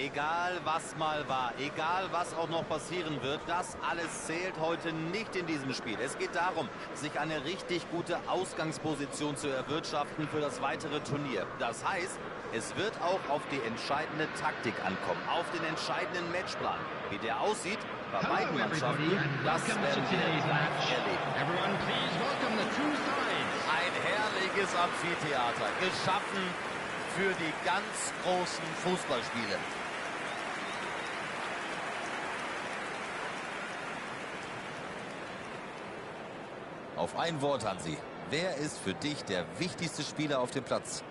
Egal was mal war, egal was auch noch passieren wird, das alles zählt heute nicht in diesem Spiel. Es geht darum, sich eine richtig gute Ausgangsposition zu erwirtschaften für das weitere Turnier. Das heißt, es wird auch auf die entscheidende Taktik ankommen, auf den entscheidenden Matchplan. Wie der aussieht, bei beiden Mannschaften, das werden wir live erleben. Ein herrliches Amphitheater, geschaffen für die ganz großen Fußballspiele. Auf ein Wort, Hansi. Wer ist für dich der wichtigste Spieler auf dem Platz?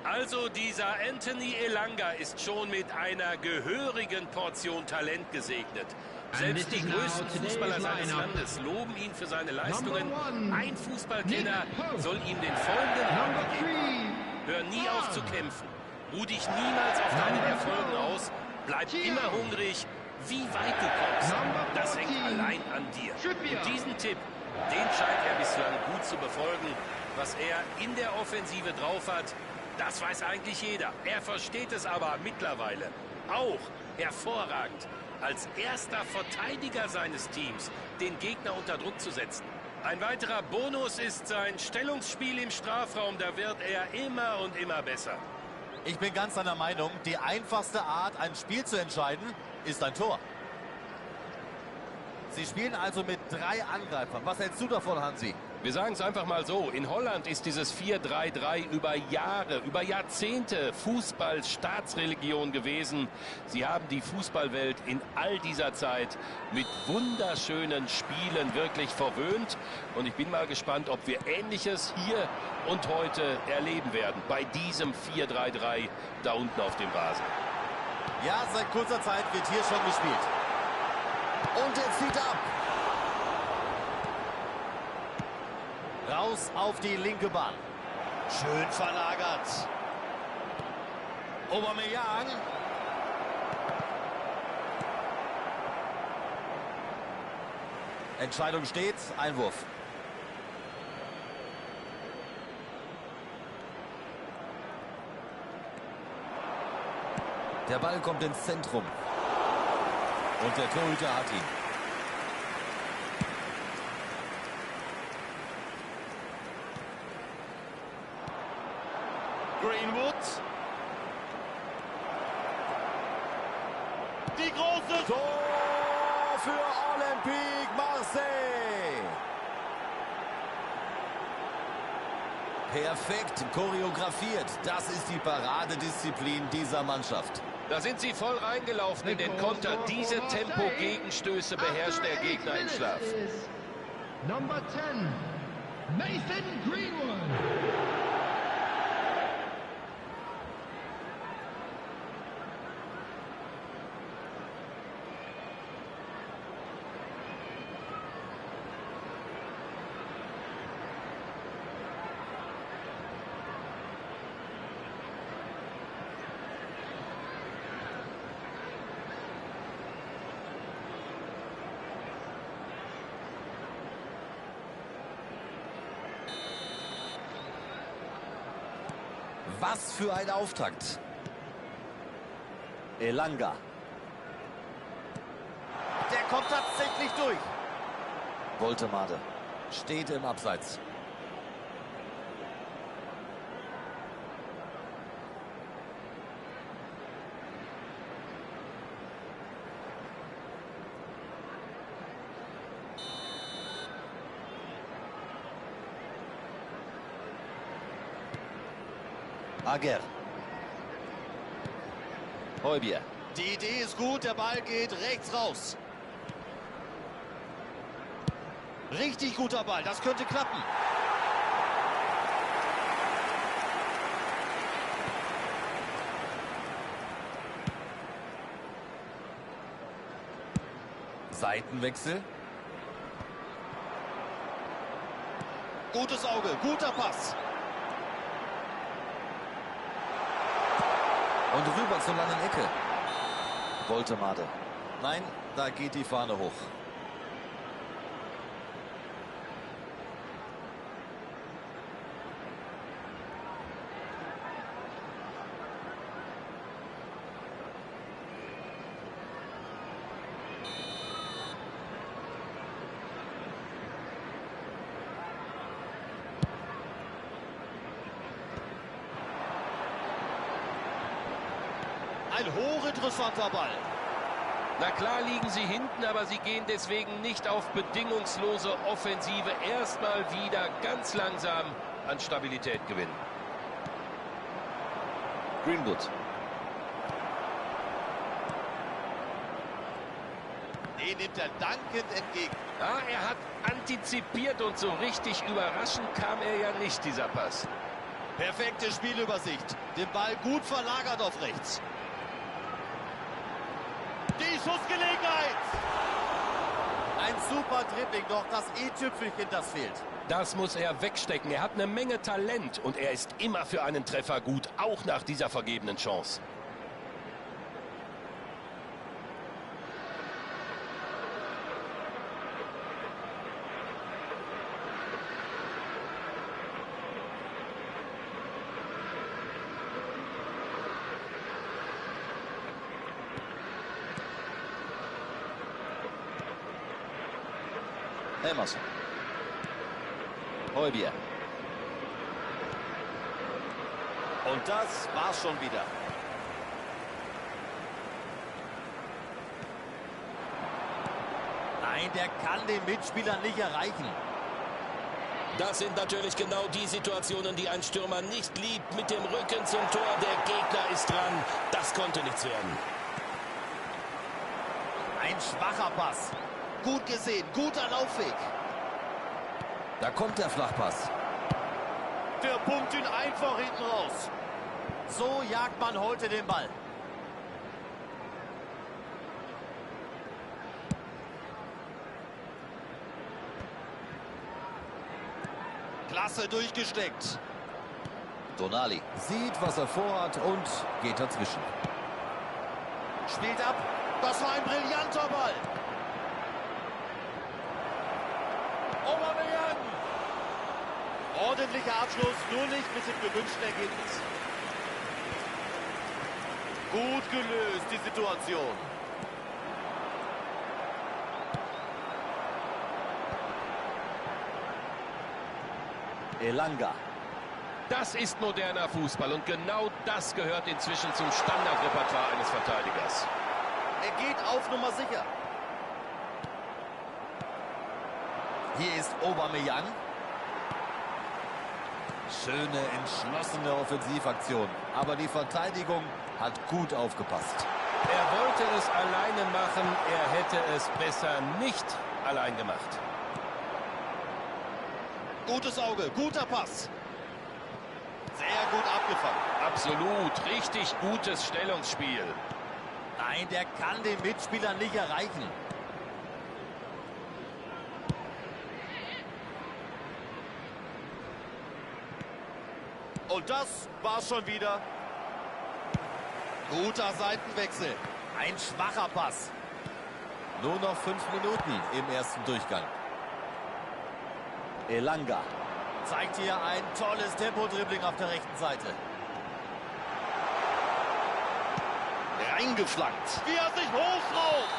Also dieser Anthony Elanga ist schon mit einer gehörigen Portion Talent gesegnet. Selbst die größten Fußballer seines Landes loben ihn für seine Leistungen. Ein Fußballkenner soll ihm den folgenden Rat geben: Hör nie auf zu kämpfen. Ruh dich niemals auf deinen Erfolgen aus. Bleib immer hungrig. Wie weit du kommst, das hängt allein an dir. Und diesen Tipp, den scheint er bislang gut zu befolgen. Was er in der Offensive drauf hat, das weiß eigentlich jeder. Er versteht es aber mittlerweile auch hervorragend, als erster Verteidiger seines Teams den Gegner unter Druck zu setzen. Ein weiterer Bonus ist sein Stellungsspiel im Strafraum. Da wird er immer und immer besser. Ich bin ganz deiner Meinung, die einfachste Art, ein Spiel zu entscheiden, ist ein Tor. Sie spielen also mit 3 Angreifern. Was hältst du davon, Hansi? Wir sagen es einfach mal so, in Holland ist dieses 4-3-3 über Jahre, über Jahrzehnte Fußball-Staatsreligion gewesen. Sie haben die Fußballwelt in all dieser Zeit mit wunderschönen Spielen wirklich verwöhnt. Und ich bin mal gespannt, ob wir Ähnliches hier und heute erleben werden, bei diesem 4-3-3 da unten auf dem Rasen. Ja, seit kurzer Zeit wird hier schon gespielt. Und er zieht ab. Raus auf die linke Bahn. Schön verlagert. Aubameyang. Entscheidung steht. Einwurf. Der Ball kommt ins Zentrum. Und der Torhüter hat ihn. Greenwood. Die große Tor für Olympique Marseille. Perfekt choreografiert. Das ist die Paradedisziplin dieser Mannschaft. Da sind sie voll reingelaufen in den Konter. Diese Tempo-Gegenstöße beherrscht der Gegner im Schlaf. Number 10, Nathan Greenwood. Was für ein Auftakt. Elanga. Der kommt tatsächlich durch. Woltemade steht im Abseits. Aguer. Heubier. Die Idee ist gut, der Ball geht rechts raus. Richtig guter Ball, das könnte klappen. Seitenwechsel. Gutes Auge, guter Pass. Und rüber zur langen Ecke. Woltemade. Nein, da geht die Fahne hoch. Ein hochinteressanter Ball. Na klar liegen sie hinten, aber sie gehen deswegen nicht auf bedingungslose Offensive. Erstmal wieder ganz langsam an Stabilität gewinnen. Greenwood. Den nimmt er dankend entgegen. Ja, er hat antizipiert und so richtig überraschend kam er ja nicht, dieser Pass. Perfekte Spielübersicht. Den Ball gut verlagert auf rechts. Die Schussgelegenheit. Ein super Dribbling, doch das i-Tüpfelchen, das fehlt. Das muss er wegstecken. Er hat eine Menge Talent und er ist immer für einen Treffer gut, auch nach dieser vergebenen Chance. Emerson. Heubier. Und das war's schon wieder. Nein, der kann den Mitspieler nicht erreichen. Das sind natürlich genau die Situationen, die ein Stürmer nicht liebt. Mit dem Rücken zum Tor, der Gegner ist dran. Das konnte nichts werden. Ein schwacher Pass. Gut gesehen, guter Laufweg. Da kommt der Flachpass. Der pumpt ihn einfach hinten raus. So jagt man heute den Ball. Klasse durchgesteckt. Tonali sieht, was er vorhat und geht dazwischen. Spielt ab. Das war ein brillanter Ball. Aubameyang. Ordentlicher Abschluss, nur nicht mit dem gewünschten Ergebnis. Gut gelöst, die Situation. Elanga. Das ist moderner Fußball und genau das gehört inzwischen zum Standardrepertoire eines Verteidigers. Er geht auf Nummer sicher. Hier ist Aubameyang. Schöne, entschlossene Offensivaktion. Aber die Verteidigung hat gut aufgepasst. Er wollte es alleine machen, er hätte es besser nicht allein gemacht. Gutes Auge, guter Pass. Sehr gut abgefangen. Absolut, richtig gutes Stellungsspiel. Nein, der kann den Mitspieler nicht erreichen. Und das war's schon wieder. Guter Seitenwechsel. Ein schwacher Pass. Nur noch 5 Minuten im ersten Durchgang. Elanga zeigt hier ein tolles Tempo-Dribbling auf der rechten Seite. Reingeflankt. Wie er sich hochschraubt.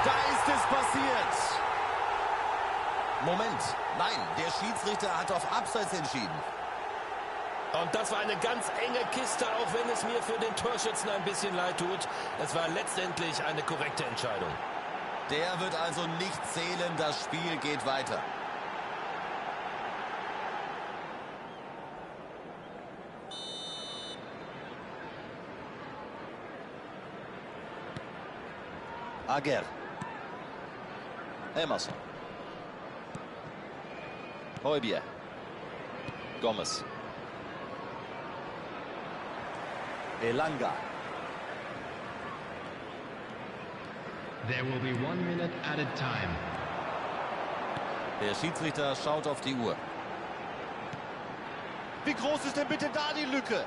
Da ist es passiert. Moment. Nein, der Schiedsrichter hat auf Abseits entschieden. Und das war eine ganz enge Kiste, auch wenn es mir für den Torschützen ein bisschen leid tut. Es war letztendlich eine korrekte Entscheidung. Der wird also nicht zählen, das Spiel geht weiter. Aguer. Emerson. Heubier. Gomez. Elanga. There will be 1 minute added time. Der Schiedsrichter schaut auf die Uhr. Wie groß ist denn bitte da die Lücke?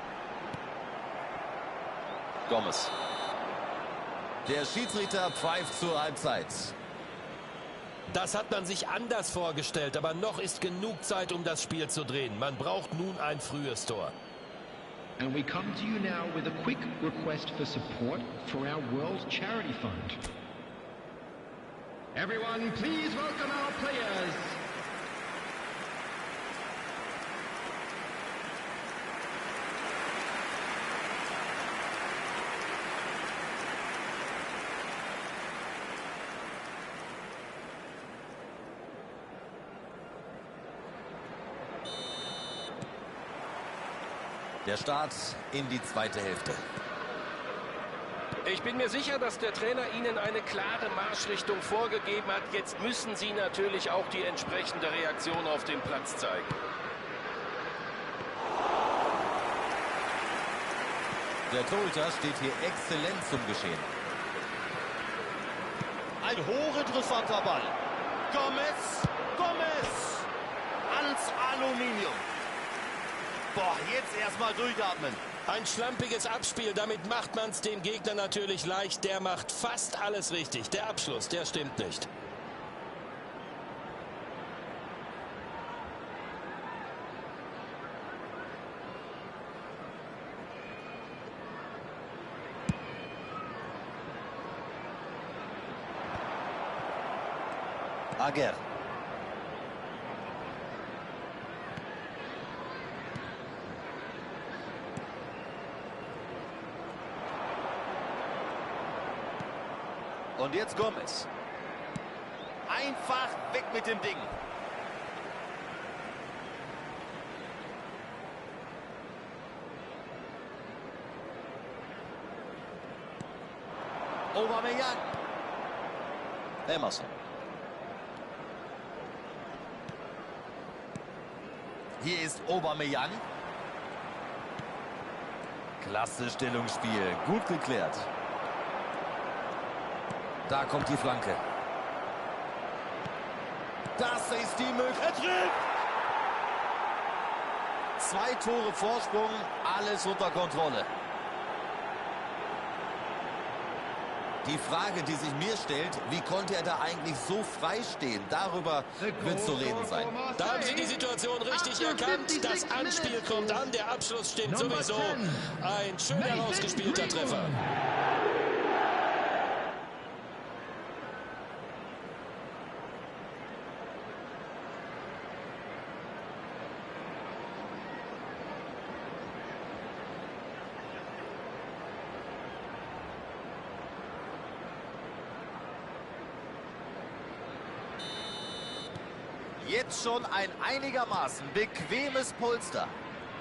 Gomez. Der Schiedsrichter pfeift zur Halbzeit. Das hat man sich anders vorgestellt, aber noch ist genug Zeit, um das Spiel zu drehen. Man braucht nun ein frühes Tor. And we come to you now with a quick request for support for our World Charity Fund. Everyone, please welcome our players. Der Start in die zweite Hälfte. Ich bin mir sicher, dass der Trainer Ihnen eine klare Marschrichtung vorgegeben hat. Jetzt müssen Sie natürlich auch die entsprechende Reaktion auf dem Platz zeigen. Der Torhüter steht hier exzellent zum Geschehen. Ein hochinteressanter Ball. Gomez. Ans Aluminium. Boah, jetzt erstmal durchatmen. Ein schlampiges Abspiel, damit macht man es dem Gegner natürlich leicht. Der macht fast alles richtig. Der Abschluss, der stimmt nicht. Aguer. Und jetzt Gomez. Einfach weg mit dem Ding. Aubameyang. Emerson. Hier ist Aubameyang. Klasse Stellungsspiel. Gut geklärt. Da kommt die Flanke. Das ist die Möglichkeit. Er trifft! 2 Tore Vorsprung, alles unter Kontrolle. Die Frage, die sich mir stellt, wie konnte er da eigentlich so frei stehen? Darüber wird zu reden sein. Da haben Sie die Situation richtig erkannt. Das Anspiel kommt an, der Abschluss stimmt sowieso. Ein schön herausgespielter Treffer. Jetzt schon ein einigermaßen bequemes Polster.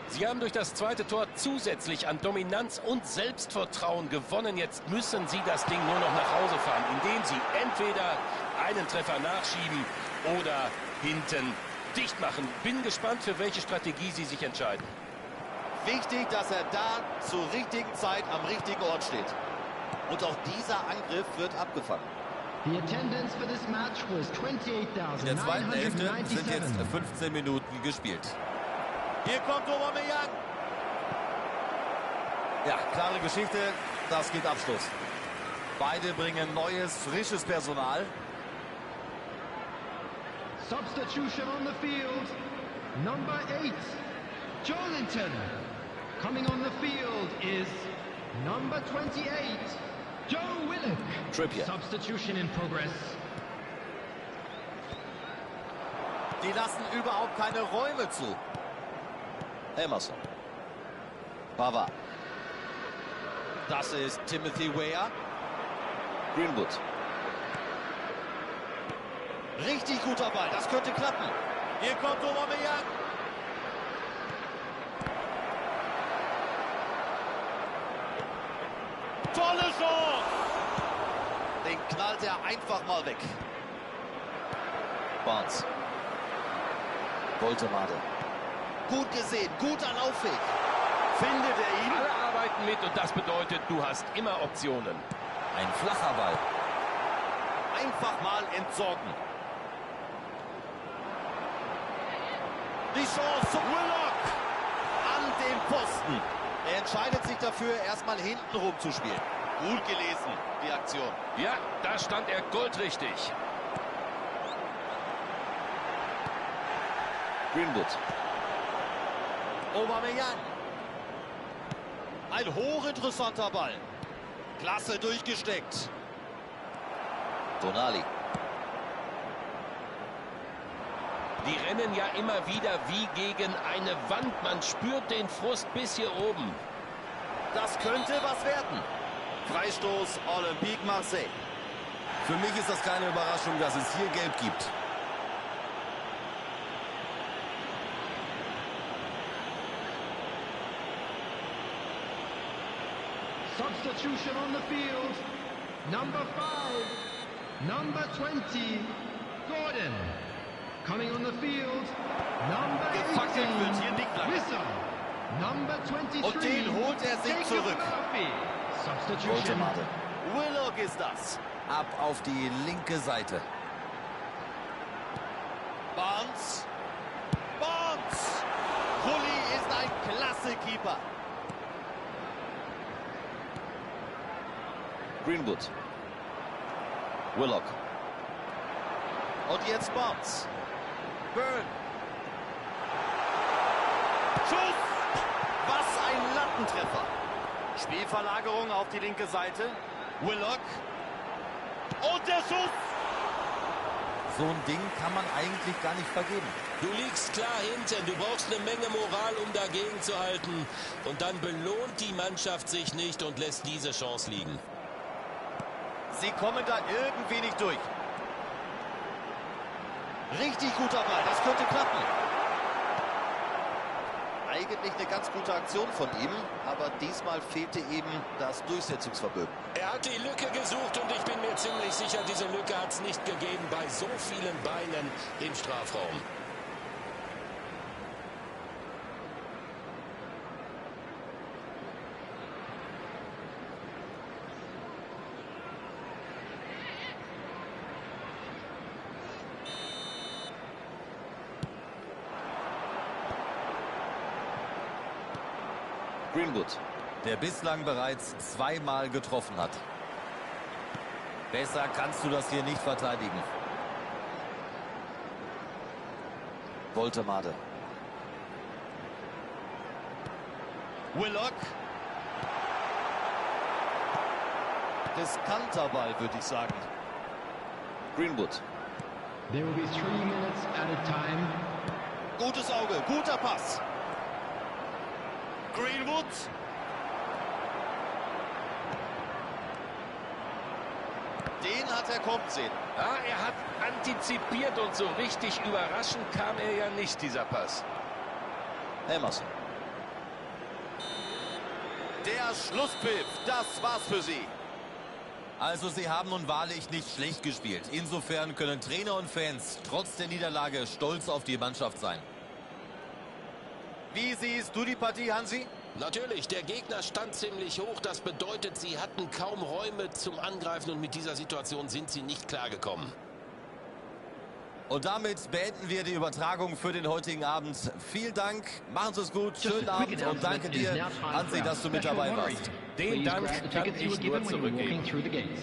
Sie haben durch das zweite Tor zusätzlich an Dominanz und Selbstvertrauen gewonnen. Jetzt müssen Sie das Ding nur noch nach Hause fahren, indem Sie entweder einen Treffer nachschieben oder hinten dicht machen. Bin gespannt, für welche Strategie Sie sich entscheiden. Wichtig, dass er da zur richtigen Zeit am richtigen Ort steht. Und auch dieser Angriff wird abgefangen. The attendance for this match was In der zweiten Hälfte sind jetzt 28,997. 15 Minuten gespielt. Hier kommt Aubameyang. Ja, klare Geschichte, das gibt Abschluss. Beide bringen neues, frisches Personal. Substitution on the field. Number 8, Joelinton. Coming on the field is number 28, Joe Willock. Trippier. Substitution in progress. Die lassen überhaupt keine Räume zu. Emerson. Pavard. Das ist Timothy Weah. Greenwood. Richtig guter Ball, das könnte klappen. Hier kommt Aubameyang. Tolle Chance! Den knallt er einfach mal weg. Barnes. Woltemade. Gut gesehen, guter Laufweg. Findet er ihn? Alle arbeiten mit und das bedeutet, du hast immer Optionen. Ein flacher Ball. Einfach mal entsorgen. Die Chance zum Willock an den Posten. Er entscheidet sich dafür, erstmal hinten rum zu spielen. Gut gelesen, die Aktion. Ja, da stand er goldrichtig. Greenwood. Aubameyang. Ein hochinteressanter Ball. Klasse durchgesteckt. Tonali. Die rennen ja immer wieder wie gegen eine Wand. Man spürt den Frust bis hier oben. Das könnte was werden. Freistoß Olympique Marseille. Für mich ist das keine Überraschung, dass es hier Gelb gibt. Substitution on the field. Number 5, number 20, Gordon. Coming on the field, number 18, wird hier nicht lange. Whistle. Number 23, Und den holt er sich zurück. Substitution. Willock ist das. Ab auf die linke Seite. Barnes. Barnes. Rulli ist ein klasse Keeper. Greenwood. Willock. Und jetzt Barnes. Burn. Schuss. Was ein Lattentreffer. Spielverlagerung auf die linke Seite. Willock. Und der Schuss. So ein Ding kann man eigentlich gar nicht vergeben. Du liegst klar hinten, du brauchst eine Menge Moral, um dagegen zu halten. Und dann belohnt die Mannschaft sich nicht und lässt diese Chance liegen. Sie kommen da irgendwie nicht durch. Richtig guter Ball, das könnte klappen. Eigentlich eine ganz gute Aktion von ihm, aber diesmal fehlte eben das Durchsetzungsvermögen. Er hat die Lücke gesucht und ich bin mir ziemlich sicher, diese Lücke hat es nicht gegeben bei so vielen Beinen im Strafraum. Greenwood, der bislang bereits zweimal getroffen hat. Besser kannst du das hier nicht verteidigen. Woltemade. Willock. Riskanter Ball, würde ich sagen. Greenwood. There will be 3 minutes at a time. Gutes Auge, guter Pass. Greenwood. Den hat er kommen sehen. Ja, er hat antizipiert und so richtig überraschend kam er ja nicht, dieser Pass. Emerson. Der Schlusspfiff, das war's für sie. Also sie haben nun wahrlich nicht schlecht gespielt. Insofern können Trainer und Fans trotz der Niederlage stolz auf die Mannschaft sein. Wie siehst du die Partie, Hansi? Natürlich, der Gegner stand ziemlich hoch. Das bedeutet, sie hatten kaum Räume zum Angreifen und mit dieser Situation sind sie nicht klargekommen. Und damit beenden wir die Übertragung für den heutigen Abend. Vielen Dank, machen Sie es gut, schönen Abend und danke dir, Hansi, dass du mit dabei warst. Den Dank kann ich nur zurückgeben.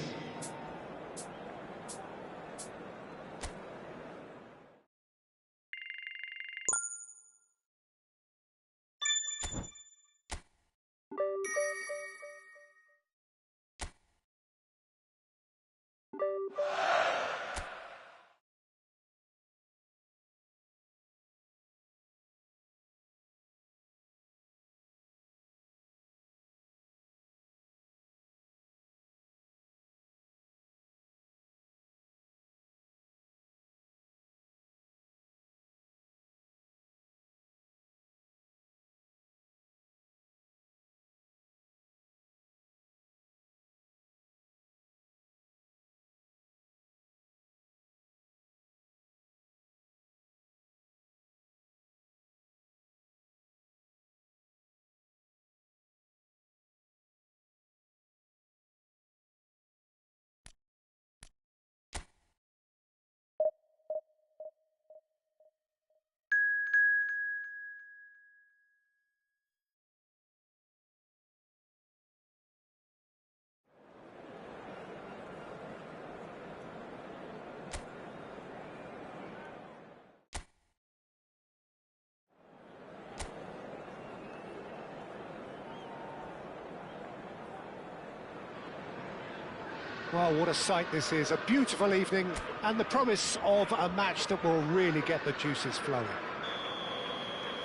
Well, what a sight this is. A beautiful evening and the promise of a match that will really get the juices flowing.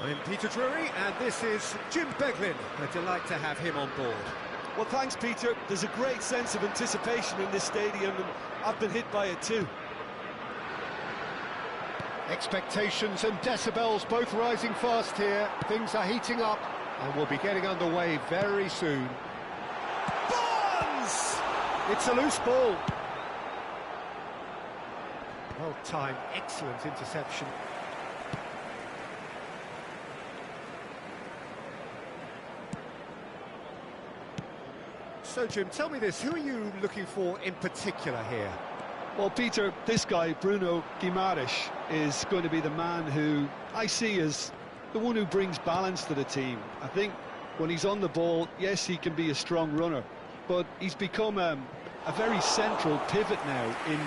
I'm Peter Drury and this is Jim Beglin. A delight to have him on board. Well, thanks, Peter. There's a great sense of anticipation in this stadium and I've been hit by it too. Expectations and decibels both rising fast here. Things are heating up and we'll be getting underway very soon. runs. It's a loose ball. Well timed, excellent interception. So, Jim, tell me this, who are you looking for in particular here? Well, Peter, this guy, Bruno Guimaraes, is going to be the man who I see as the one who brings balance to the team. I think when he's on the ball, yes, he can be a strong runner, but he's become a very central pivot now in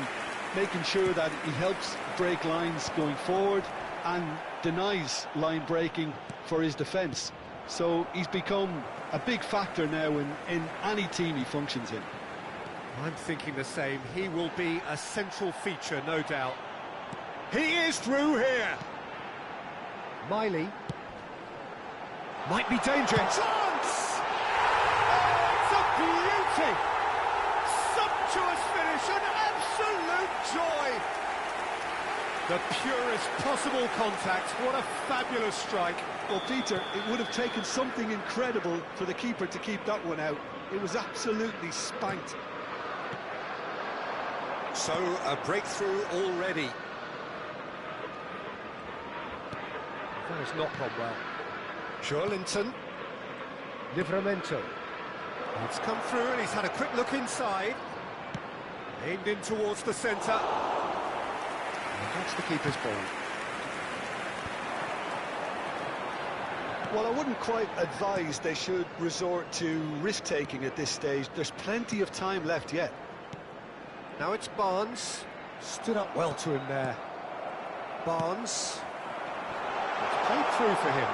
making sure that he helps break lines going forward and denies line breaking for his defence. So he's become a big factor now in any team he functions in. I'm thinking the same. He will be a central feature, no doubt. He is through here. Miley. Might be dangerous. Chance! Oh, it's a beauty! Sumptuous finish, an absolute joy! The purest possible contact. What a fabulous strike. Well, Peter, it would have taken something incredible for the keeper to keep that one out. It was absolutely spanked. So, a breakthrough already. That has not gone well. Joelinton. Livramento. It's come through and he's had a quick look inside. Aimed in towards the centre. And that's the keeper's ball. Well, I wouldn't quite advise they should resort to risk-taking at this stage. There's plenty of time left yet. Now it's Barnes. Stood up well to him there. Barnes. It's played through for him.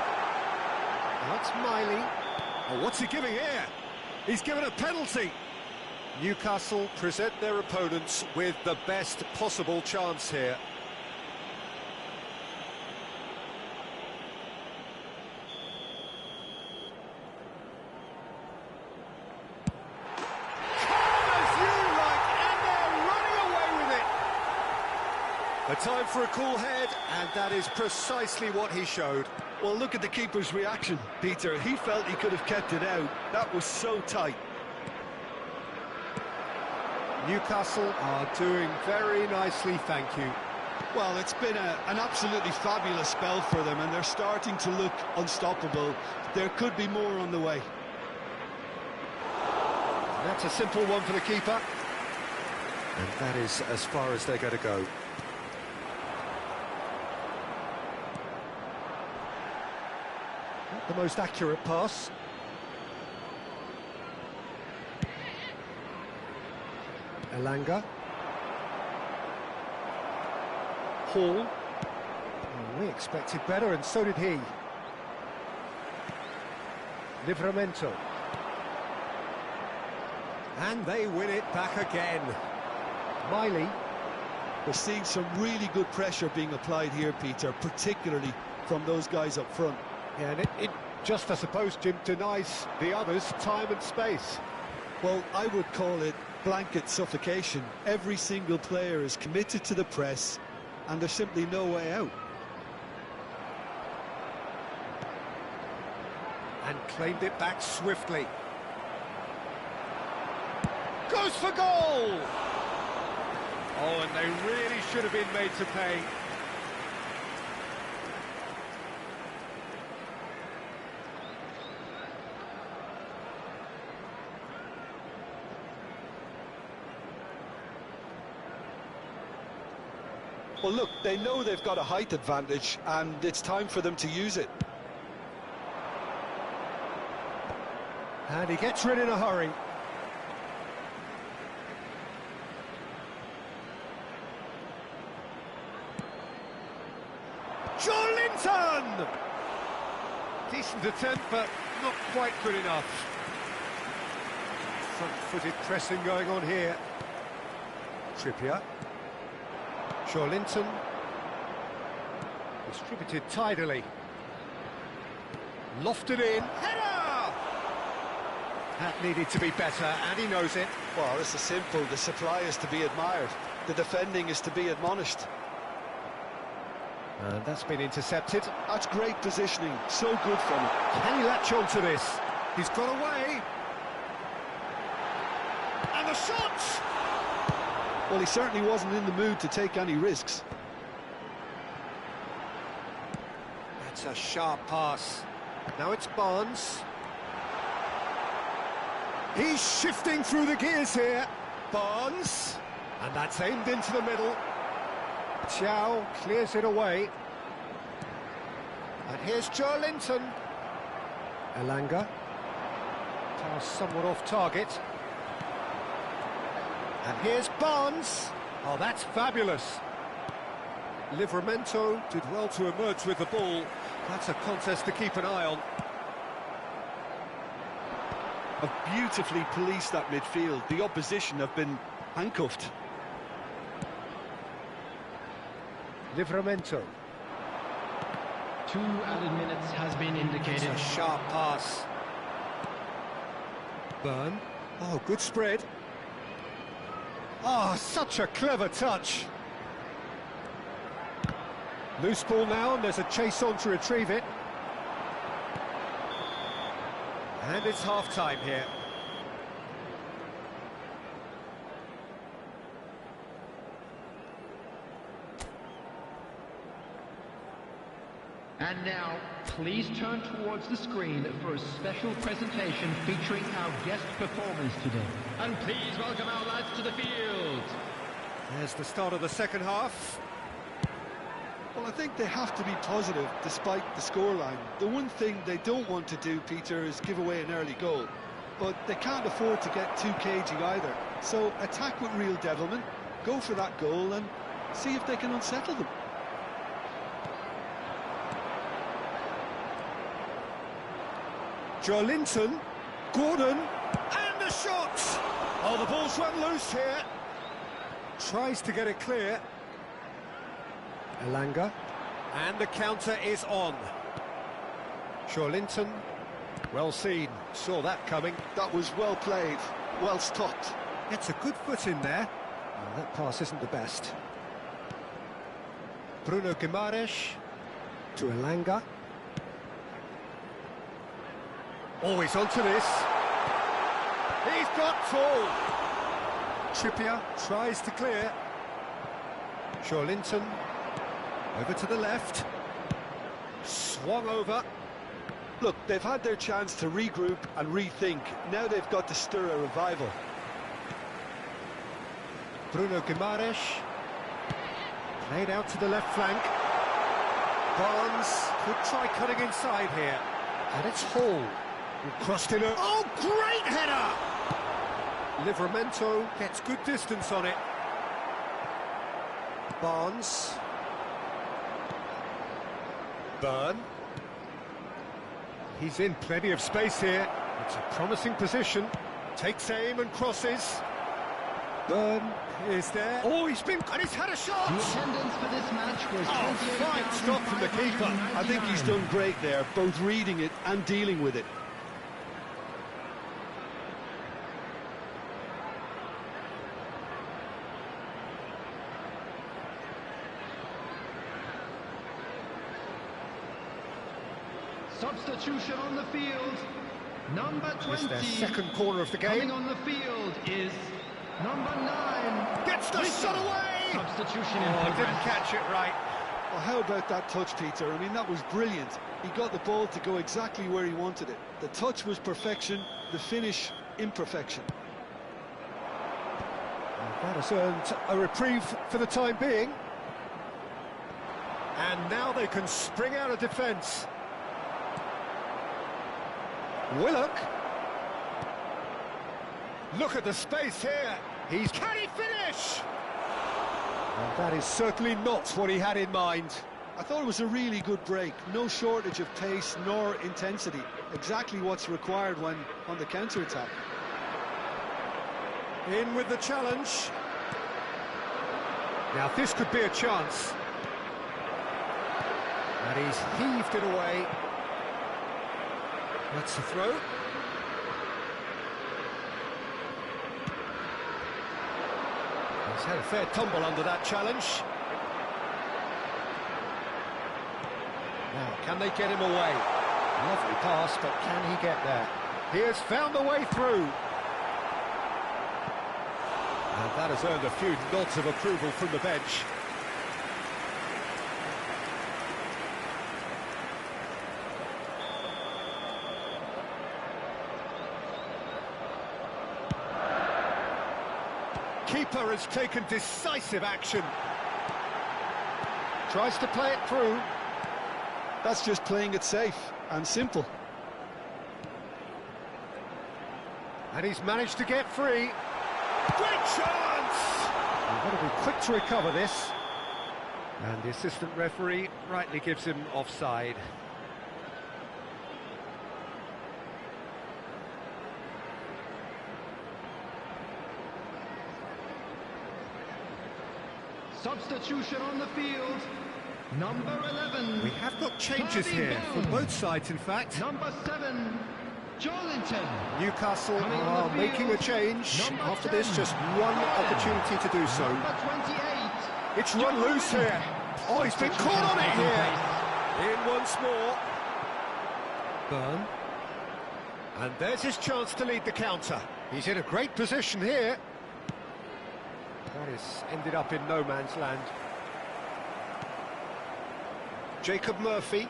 That's Miley. Oh, what's he giving here? He's given a penalty. Newcastle present their opponents with the best possible chance here. A time for a cool head, and that is precisely what he showed. Well, look at the keeper's reaction, Peter. He felt he could have kept it out. That was so tight. Newcastle are doing very nicely, thank you. Well, it's been an absolutely fabulous spell for them, and they're starting to look unstoppable. There could be more on the way. That's a simple one for the keeper. And that is as far as they're going to go. Not the most accurate pass. Elanga. Hall. Oh, we expected better, and so did he. Livramento. And they win it back again. Miley. We're seeing some really good pressure being applied here, Peter, particularly from those guys up front. Yeah, and it just, I suppose, Jim, denies the others time and space. Well, I would call it blanket suffocation. Every single player is committed to the press, and there's simply no way out. And claimed it back swiftly. Goes for goal! Oh, and they really should have been made to pay. Well, look, they know they've got a height advantage, and it's time for them to use it. And he gets rid in a hurry. Joelinton! Decent attempt, but not quite good enough. Front-footed pressing going on here. Trippier. Joelinton. Distributed tidily. Lofted in. Header! That needed to be better, and he knows it. Well, this is simple. The supply is to be admired. The defending is to be admonished. And that's been intercepted. That's great positioning. So good from him. Can he latch on to this? He's got away. the shot! Well, he certainly wasn't in the mood to take any risks. That's a sharp pass. Now it's Barnes. He's shifting through the gears here. Barnes. And that's aimed into the middle. Chow clears it away. And here's Joelinton. Elanga. Pass somewhat off target. And here's Barnes. Oh, that's fabulous. Livramento did well to emerge with the ball. That's a contest to keep an eye on. Have beautifully policed that midfield. The opposition have been handcuffed. Livramento. 2 added minutes has been indicated. It's a sharp pass. Burn. Oh, good spread. Oh, such a clever touch. Loose ball now, and there's a chase on to retrieve it. And it's half-time here. And now, please turn towards the screen for a special presentation featuring our guest performers today. And please welcome our lads to the field. There's the start of the second half. Well, I think they have to be positive despite the scoreline. The one thing they don't want to do, Peter, is give away an early goal. But they can't afford to get too cagey either. So attack with real devilment, go for that goal and see if they can unsettle them. Joelinton, Gordon, and the shot! Oh, the ball's run loose here. Tries to get it clear. Elanga, and the counter is on. Joelinton, well seen, saw that coming. That was well played, well stopped. It's a good foot in there. Oh, that pass isn't the best. Bruno Guimaraes to Elanga. Always onto this. He's got full. Trippier tries to clear. Joelinton over to the left. Swung over. Look, they've had their chance to regroup and rethink. Now they've got to stir a revival. Bruno Guimaraes. Played out to the left flank. Barnes could try cutting inside here. And it's Hall. Crossed in. Oh, great header! Livramento gets good distance on it. Barnes. Burn. He's in plenty of space here. It's a promising position. Takes aim and crosses. Burn is there. Oh, he's had a shot! The attendance for this match was fine stop from the keeper. I think he's done great there, both reading it and dealing with it. Substitution on the field. Number 20. It's their second corner of the game. Coming on the field is number 9. Gets the shot away! Substitution in Oh, progress. didn't catch it right. Well, how about that touch, Peter? I mean, that was brilliant. He got the ball to go exactly where he wanted it. The touch was perfection, the finish, imperfection. That has earned a reprieve for the time being. And now they can spring out of defence. Willock. Look at the space here. Can he finish? And that is certainly not what he had in mind. I thought it was a really good break. No shortage of pace nor intensity. Exactly what's required when on the counter-attack. In with the challenge. Now this could be a chance. And he's heaved it away. That's the throw. He's had a fair tumble under that challenge. Now, can they get him away? Lovely pass, but can he get there? He has found the way through. And that has earned a few nods of approval from the bench. Keeper has taken decisive action. Tries to play it through. That's just playing it safe and simple. And he's managed to get free. Great chance! You've got to be quick to recover this. And the assistant referee rightly gives him offside. Substitution on the field. Number 11. We have got changes here from both sides, in fact. Number 7, Jolinton. Newcastle Coming on are the making a field. change. Number After 10, this, just one opportunity to do so. Number 28. It's run loose here. Oh, he's been caught on it here. In once more. Burn. And there's his chance to lead the counter. He's in a great position here. That is ended up in no man's land. Jacob Murphy.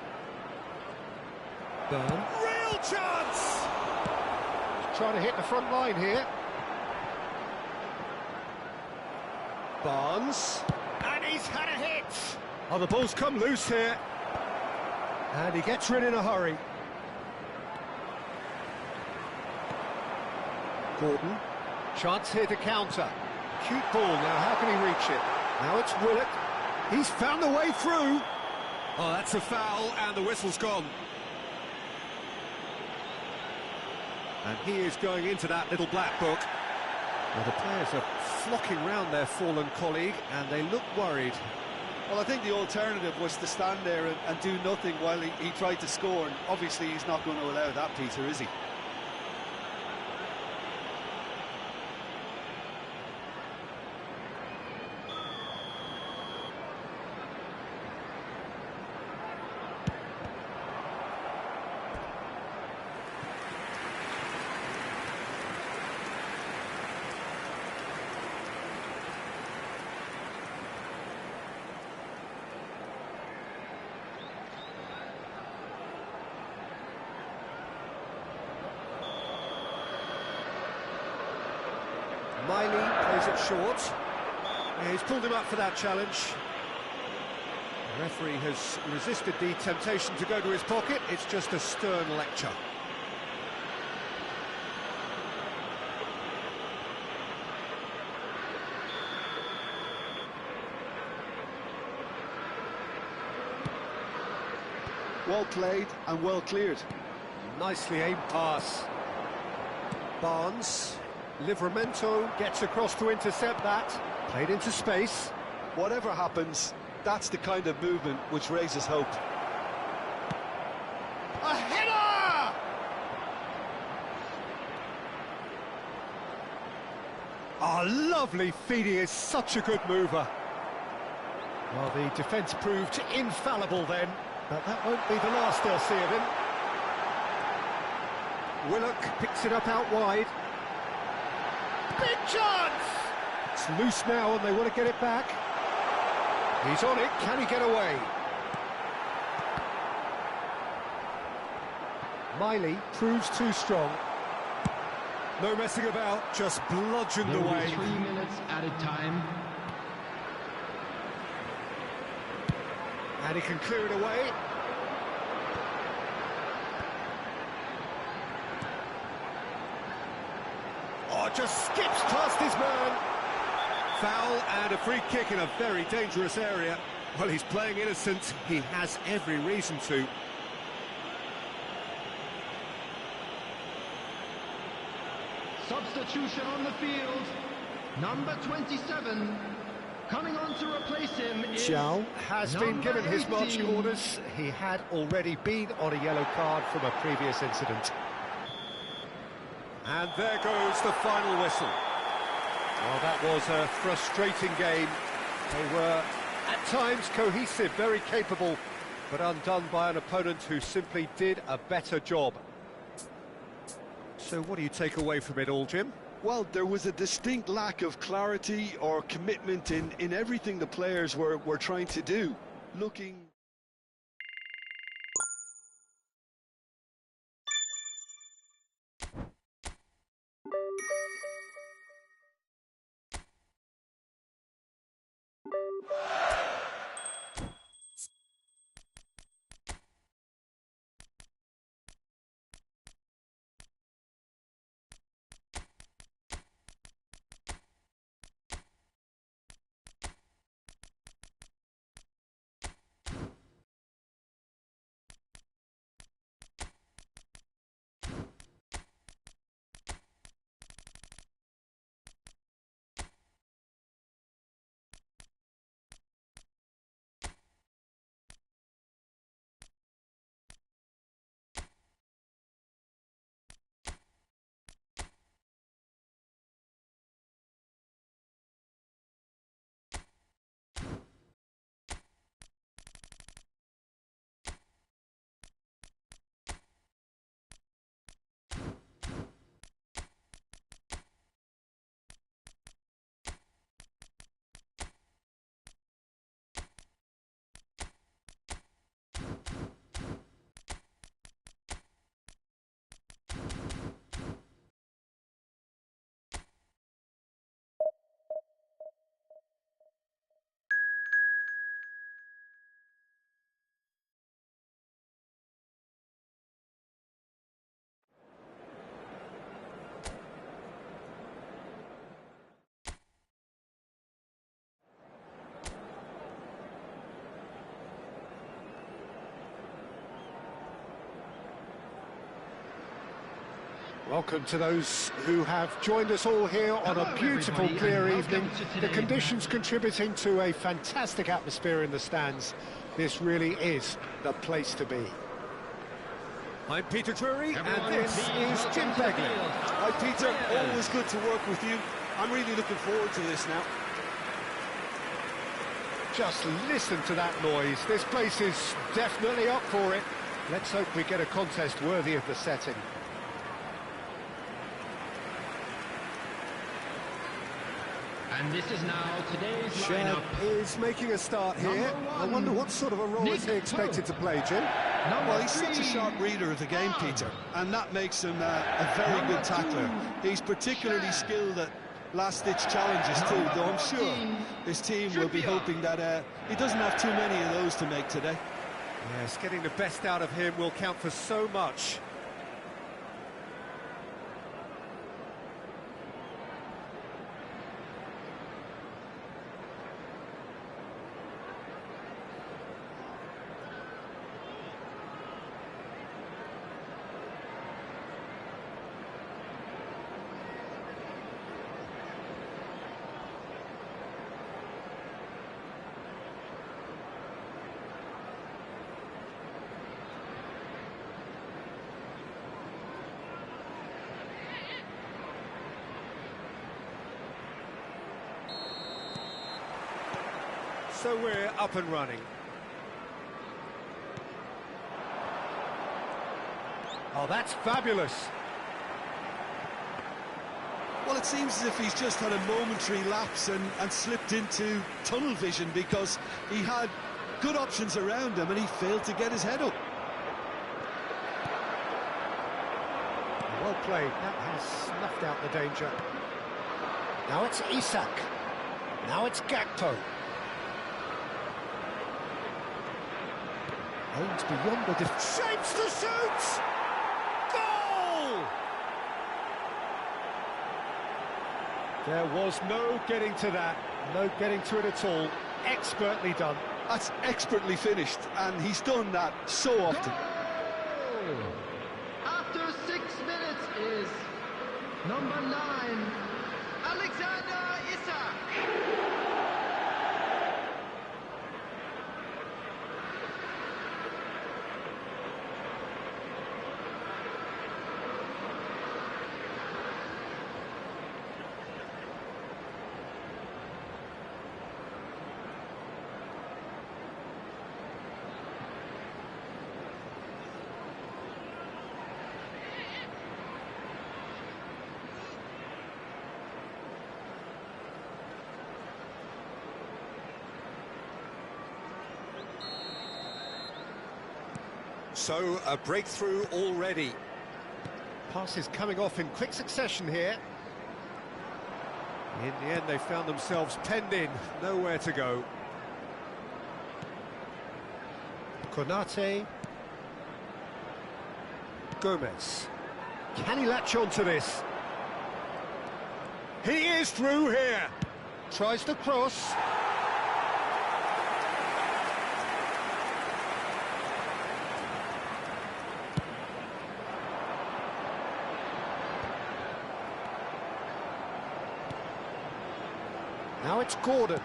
Burn. Real chance! He's trying to hit the front line here. Barnes. And he's had a hit! Oh, the ball's come loose here. And he gets rid in a hurry. Gordon. Chance here to counter. Cute ball now, how can he reach it? Now it's Willett. He's found the way through. Oh, that's a foul, and the whistle's gone. And he is going into that little black book. Well, the players are flocking round their fallen colleague, and they look worried. Well, I think the alternative was to stand there and do nothing while he tried to score, and obviously he's not going to allow that, Peter, is he? Miley plays it short. Yeah, he's pulled him up for that challenge. The referee has resisted the temptation to go to his pocket. It's just a stern lecture. Well played and well cleared. Nicely aimed pass. Barnes. Livramento gets across to intercept that. Played into space. Whatever happens, that's the kind of movement which raises hope. A header! Oh, lovely feed. He is such a good mover. Well, the defence proved infallible then, but that won't be the last they'll see of him. Willock picks it up out wide. Big chance! It's loose now and they want to get it back. He's on it, can he get away? Miley proves too strong. No messing about, just bludgeoned There will away. be 3 minutes added time. And he can clear it away. Oh, just skips past his man. Foul and a free kick in a very dangerous area. Well, he's playing innocent. He has every reason to. Substitution on the field. Number 27. Coming on to replace him is Xiao has been number given his 18. marching orders. He had already been on a yellow card from a previous incident. And there goes the final whistle. Well, that was a frustrating game. They were, at times, cohesive, very capable, but undone by an opponent who simply did a better job. So what do you take away from it all, Jim? Well, there was a distinct lack of clarity or commitment in everything the players were trying to do. Looking... Welcome to those who have joined us all here on a beautiful, clear evening. The conditions contributing to a fantastic atmosphere in the stands. This really is the place to be. I'm Peter Drury, and this is Jim Begley. Hi, Peter. Always good to work with you. I'm really looking forward to this now. Just listen to that noise. This place is definitely up for it. Let's hope we get a contest worthy of the setting. And this is now today's Shad lineup. is making a start here. I wonder what sort of a role is he expected to play, Jim? Well, he's such a sharp reader of the game, Peter, and that makes him a very good tackler. He's particularly skilled at last-ditch challenges too, though I'm sure his team will be hoping that he doesn't have too many of those to make today. Yes, getting the best out of him will count for so much. So we're up and running. Oh, that's fabulous. Well, it seems as if he's just had a momentary lapse and slipped into tunnel vision, because he had good options around him and he failed to get his head up. Well played. That has snuffed out the danger. Now it's Isak. Now it's Gakpo. Aims beyond the shapes to shoot! Goal! There was no getting to that, no getting to it at all. Expertly done. That's expertly finished, and he's done that so often. Goal! After 6 minutes is number 9, Alexander Isak. So, a breakthrough already. Passes coming off in quick succession here. In the end, they found themselves penned in, nowhere to go. Konate. Gomez. Can he latch onto this? He is through here. Tries to cross. Now it's Gordon.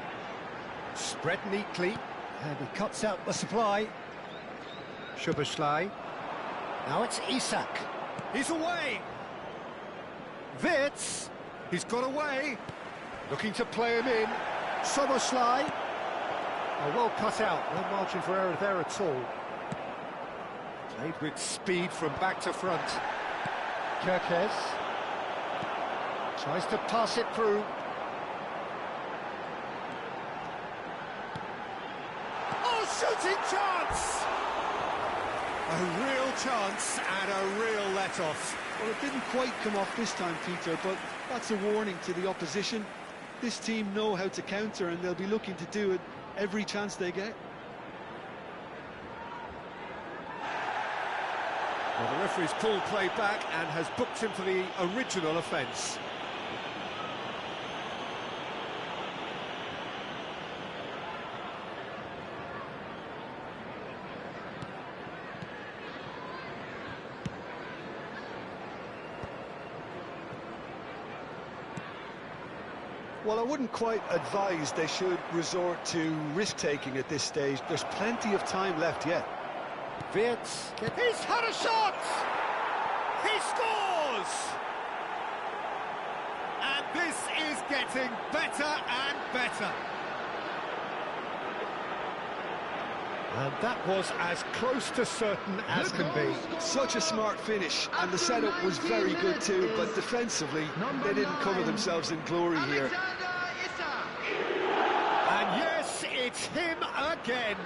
Spread neatly, and he cuts out the supply. Szoboszlai. Now it's Isak. He's away. Wirtz. He's got away. Looking to play him in. Szoboszlai. Oh, well cut out. No margin for error there at all. Played with speed from back to front. Kerkez. Tries to pass it through. Shooting chance! A real chance and a real let-off. Well, it didn't quite come off this time, Peter, but that's a warning to the opposition. This team know how to counter, and they'll be looking to do it every chance they get. Well, the referee's pulled play back and has booked him for the original offence. Well, I wouldn't quite advise they should resort to risk-taking at this stage. There's plenty of time left yet. Wirtz. He's had a shot! He scores! And this is getting better and better. And that was as close to certain as can be. Such a smart finish, and the setup was very good too, but defensively, they didn't cover themselves in glory here. And yes, it's him again.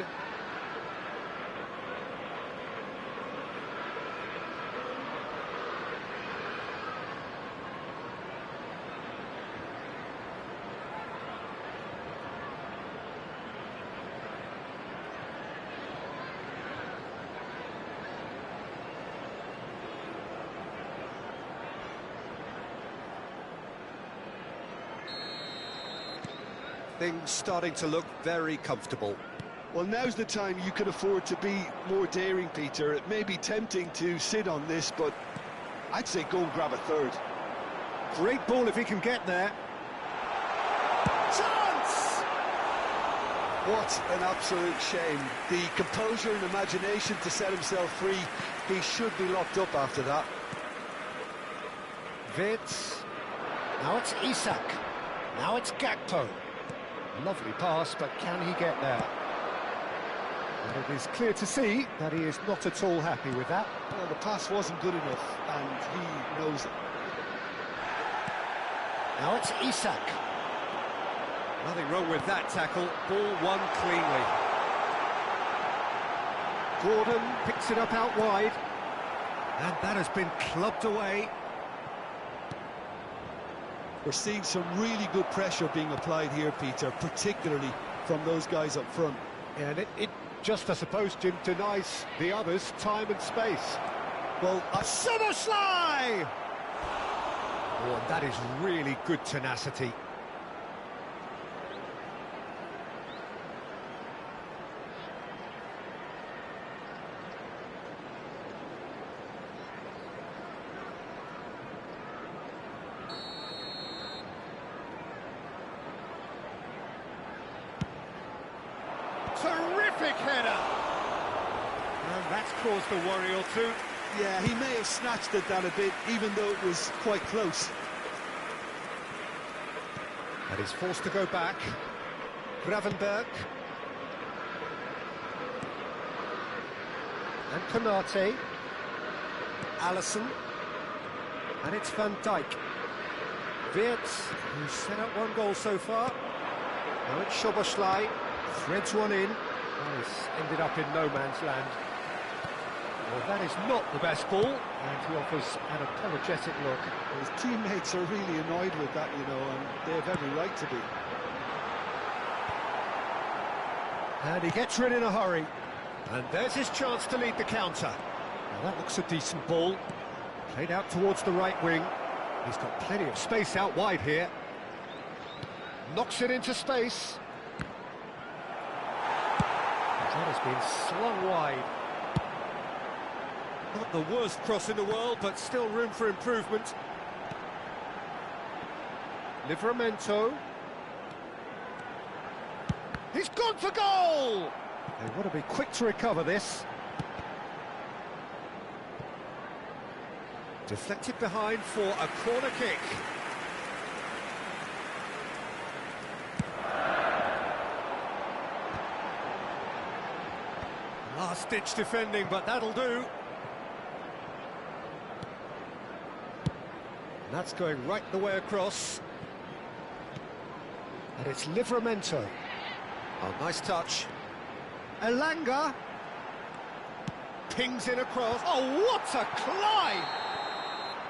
Things starting to look very comfortable. Well, now's the time you can afford to be more daring, Peter. It may be tempting to sit on this, but I'd say go and grab a third. Great ball if he can get there. Chance! What an absolute shame. The composure and imagination to set himself free. He should be locked up after that. Wirtz. Now it's Isak. Now it's Gakpo. Lovely pass, but can he get there? And it is clear to see that he is not at all happy with that. Well, the pass wasn't good enough, and he knows it. Now it's Isak. Nothing wrong with that tackle. Ball won cleanly. Gordon picks it up out wide. And that has been clubbed away. We're seeing some really good pressure being applied here, Peter, particularly from those guys up front. And it just, I suppose, Jim, denies the others time and space. Well, Szoboszlai! Oh, and that is really good tenacity. Terrific header! And that's caused a worry or two. yeah, he may have snatched at that a bit, even though it was quite close. And he's forced to go back. Gravenberg. And Konate. Allison. And it's Van Dijk. Wirtz, who's set up one goal so far. Now it's Szoboszlai. Threads one in. Oh, it's ended up in no man's land. Well, that is not the best ball, and he offers an apologetic look. His teammates are really annoyed with that, you know, and they have every right to be. And he gets rid in a hurry. And there's his chance to lead the counter. Now that looks a decent ball. Played out towards the right wing. He's got plenty of space out wide here. Knocks it into space. That has been slung wide. Not the worst cross in the world, but still room for improvement. Livramento. He's gone for goal! They want to be quick to recover this. Deflected behind for a corner kick. Last-ditch defending, but that'll do. And that's going right the way across. And it's Livramento. Oh, nice touch. Elanga. Pings in across. Oh, what a climb!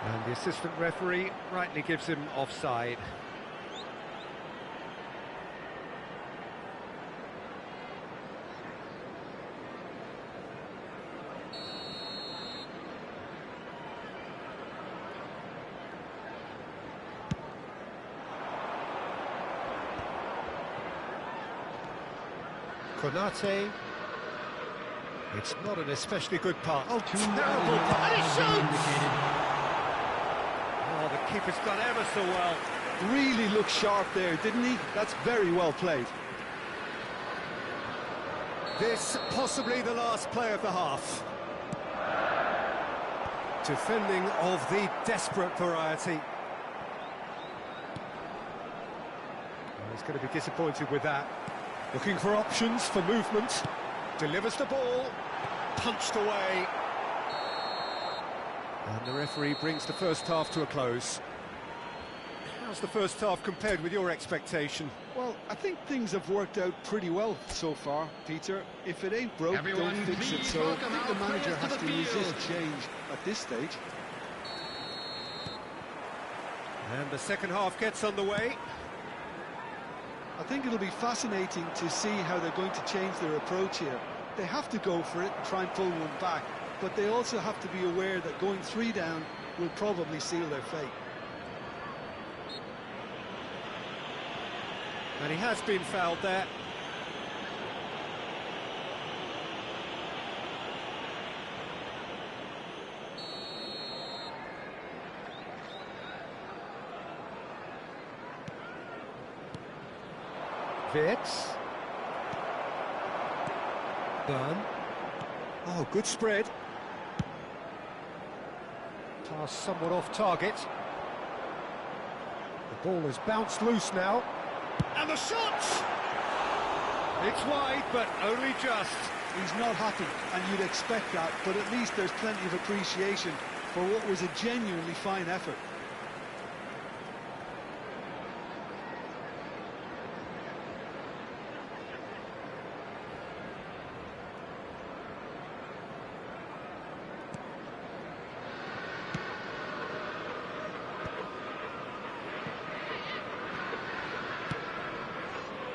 And the assistant referee rightly gives him offside. Konate. It's not an especially good pass. Oh, terrible pass. And he shoots! Oh, the keeper's done ever so well. Really looked sharp there, didn't he? That's very well played. This possibly the last play of the half. Defending of the desperate variety. He's going to be disappointed with that. Looking for options for movement. Delivers the ball. Punched away. And the referee brings the first half to a close. How's the first half compared with your expectation? Well, I think things have worked out pretty well so far, Peter. If it ain't broke, don't fix it. So I think the manager has to resist change at this stage. And the second half gets underway. I think it'll be fascinating to see how they're going to change their approach here. They have to go for it and try and pull one back, but they also have to be aware that going 3 down will probably seal their fate. And he has been fouled there. Vitz. Burn. Oh, good spread. Pass somewhat off target. The ball has bounced loose now. And the shot! It's wide, but only just. He's not happy, and you'd expect that, but at least there's plenty of appreciation for what was a genuinely fine effort.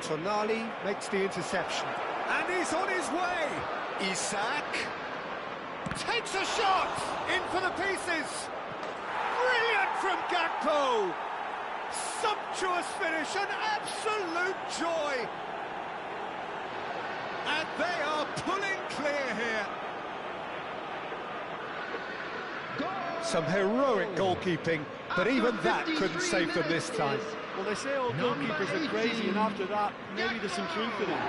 Tonali makes the interception. And he's on his way! Isak takes a shot! In for the pieces! Brilliant from Gakpo! Sumptuous finish, an absolute joy! And they are pulling clear here. Some heroic goalkeeping, but even that couldn't save them this time. Well, they say all goalkeepers are crazy, and after that, maybe there's some truth in it.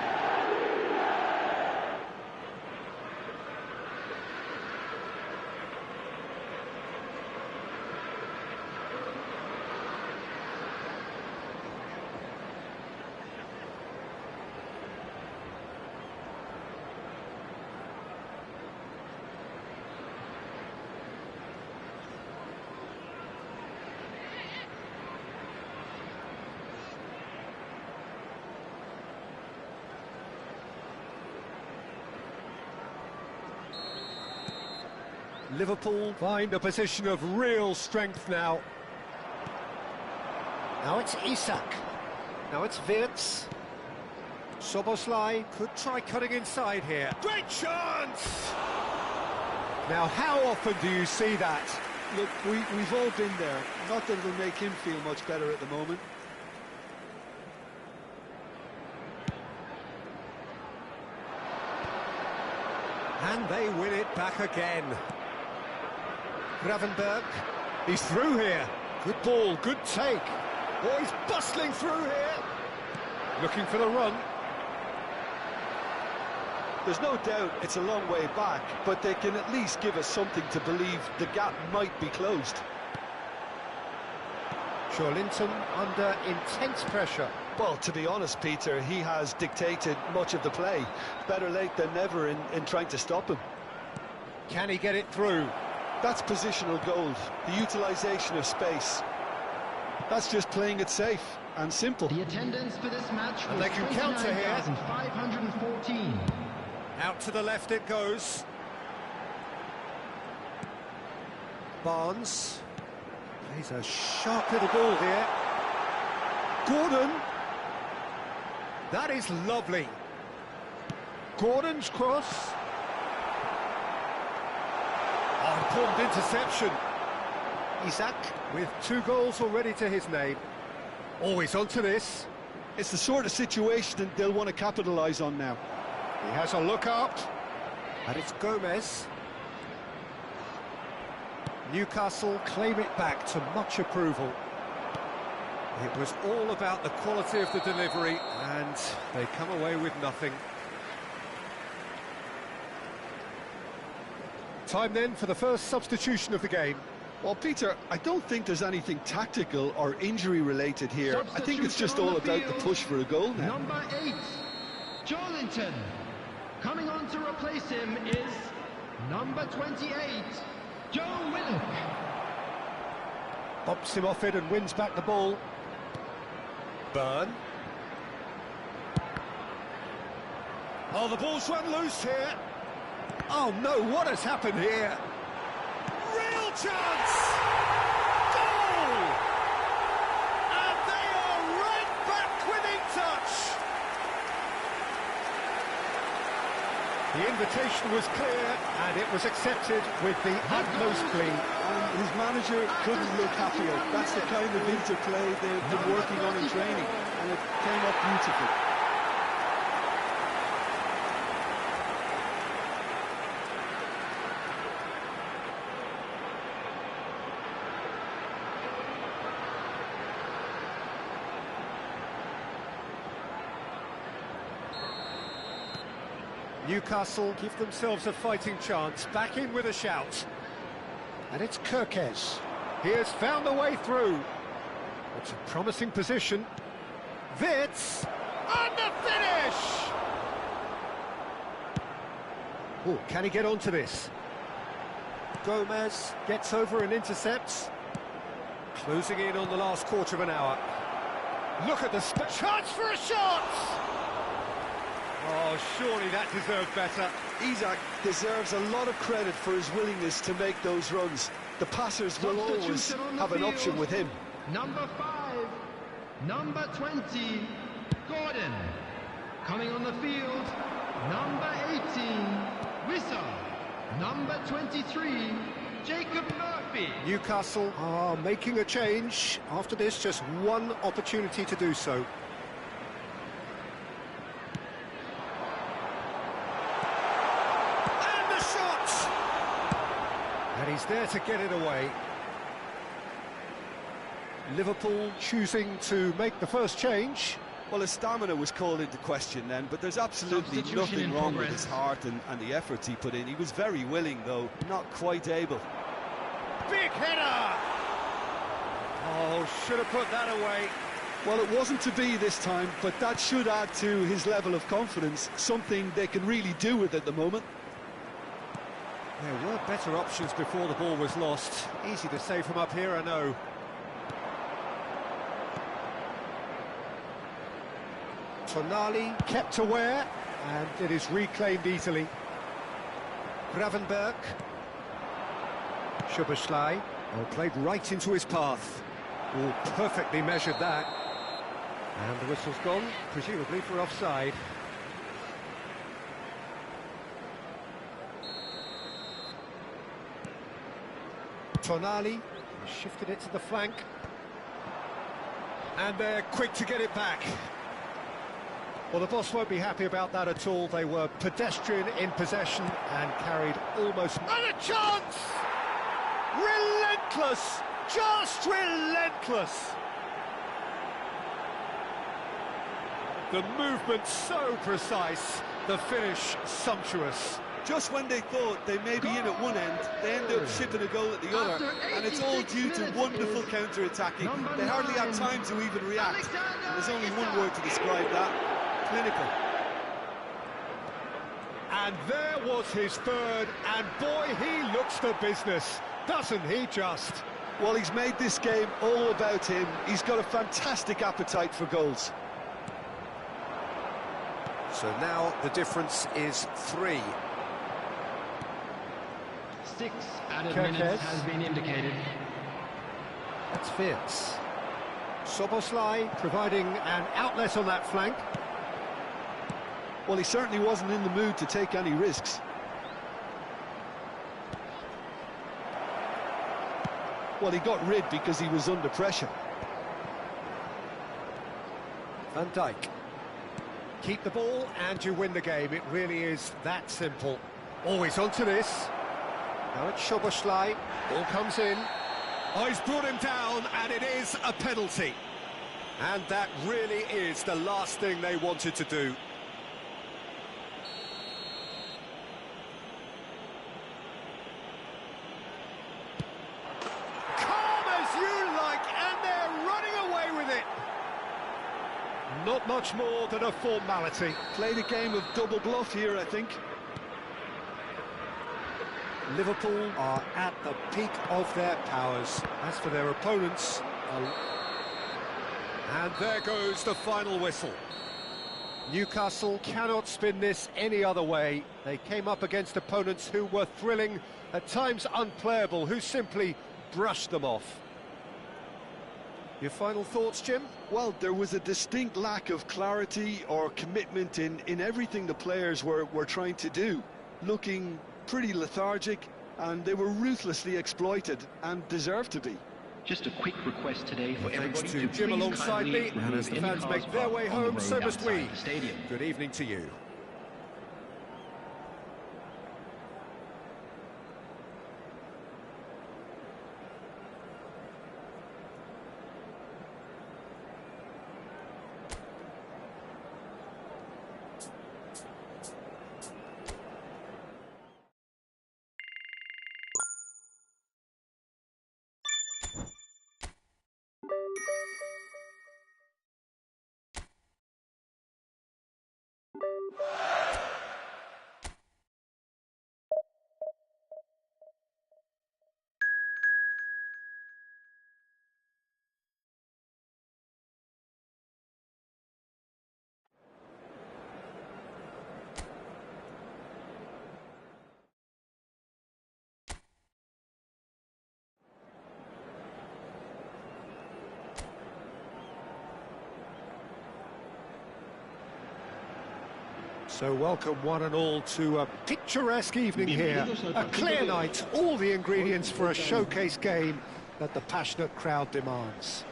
Liverpool find a position of real strength now. Now it's Isak. Now it's Wirtz. Szoboszlai could try cutting inside here. Great chance! Now, how often do you see that? Look, we've all been there. Not that it'll make him feel much better at the moment. And they win it back again. Gravenberg, he's through here. Good ball, good take. Oh, he's bustling through here. Looking for the run. There's no doubt it's a long way back, but they can at least give us something to believe the gap might be closed. Linton under intense pressure. Well, to be honest, Peter, he has dictated much of the play. Better late than never in trying to stop him. Can he get it through? That's positional gold, the utilisation of space. That's just playing it safe and simple. The attendance for this match was they can counter here. 29,514. Out to the left it goes. Barnes plays a sharp little ball here. Gordon. That is lovely. Gordon's cross. Oh, important interception. Isak with 2 goals already to his name. Always onto this. It's the sort of situation that they'll want to capitalise on now. He has a look up. And it's Gomez. Newcastle claim it back to much approval. It was all about the quality of the delivery, and they come away with nothing. Time then for the first substitution of the game. Well, Peter, I don't think there's anything tactical or injury-related here. I think it's just all about the push for a goal now. Number 8, Joelinton. Coming on to replace him is number 28, Joe Willock. Bumps him off it and wins back the ball. Burn. Oh, the ball's run loose here. Oh no, what has happened here? Real chance! Goal! And they are right back within touch. The invitation was clear and it was accepted with the utmost glee. And his manager couldn't look happier. That's the kind of interplay they've been working on in training, and it came up beautifully. Newcastle give themselves a fighting chance, back in with a shout. And it's Kirkes. He has found a way through. It's a promising position. Wirtz, and the finish! Oh, can he get onto this? Gomez gets over and intercepts. Closing in on the last quarter of an hour. Look at the chance for a shot! Oh, surely that deserved better. Isak deserves a lot of credit for his willingness to make those runs. The passers will always have an option with him. Number 5, number 20, Gordon. Coming on the field, number 18, Wissa. Number 23, Jacob Murphy. Newcastle are making a change. After this, just one opportunity to do so. And he's there to get it away. Liverpool choosing to make the first change. Well, his stamina was called into question then, but there's absolutely nothing wrong with his heart and the efforts he put in. He was very willing, though, not quite able. Big header! Oh, should have put that away. Well, it wasn't to be this time, but that should add to his level of confidence, something they can really do with at the moment. There were better options before the ball was lost. Easy to say from up here, I know. Tonali kept aware, and it is reclaimed easily. Gravenberg. Szoboszlai. Oh, played right into his path. Oh, perfectly measured that. And the whistle's gone, presumably for offside. Tonali shifted it to the flank. And they're quick to get it back. Well, the boss won't be happy about that at all. They were pedestrian in possession and carried almost... And a chance! Relentless! Just relentless! The movement so precise, the finish sumptuous. Just when they thought they may be in at one end, they end up shipping a goal at the other, and it's all due to wonderful counter-attacking. They hardly had time to even react. And there's only one word to describe that: clinical. And there was his third, and boy, he looks the business, doesn't he just? Well, he's made this game all about him. He's got a fantastic appetite for goals. So now the difference is 3. 6 added minutes has been indicated. That's fierce. Szoboszlai providing an outlet on that flank. Well, he certainly wasn't in the mood to take any risks. Well, he got rid because he was under pressure. Van Dijk. Keep the ball and you win the game. It really is that simple. Always onto this. Now it's Szoboszlai. Ball comes in. Oh, he's brought him down, and it is a penalty. And that really is the last thing they wanted to do. Calm as you like, and they're running away with it. Not much more than a formality. Played a game of double bluff here, I think. Liverpool are at the peak of their powers. As for their opponents... And there goes the final whistle. Newcastle cannot spin this any other way. They came up against opponents who were thrilling, at times unplayable, who simply brushed them off. Your final thoughts, Jim? Well, there was a distinct lack of clarity or commitment in everything the players were trying to do. Looking pretty lethargic, and they were ruthlessly exploited and deserved to be. Just a quick request today for Thanks everybody to Jim alongside me, and as the fans make their way home, so must we. Good evening to you. So welcome one and all to a picturesque evening here. A clear night, all the ingredients for a showcase game that the passionate crowd demands.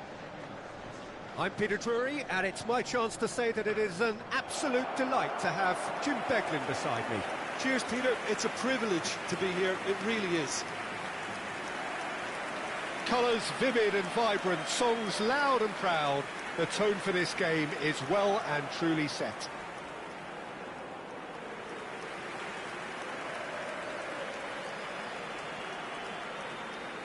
I'm Peter Drury, and it's my chance to say that it is an absolute delight to have Jim Beglin beside me. Cheers, Peter. It's a privilege to be here. It really is. Colours vivid and vibrant, songs loud and proud. The tone for this game is well and truly set.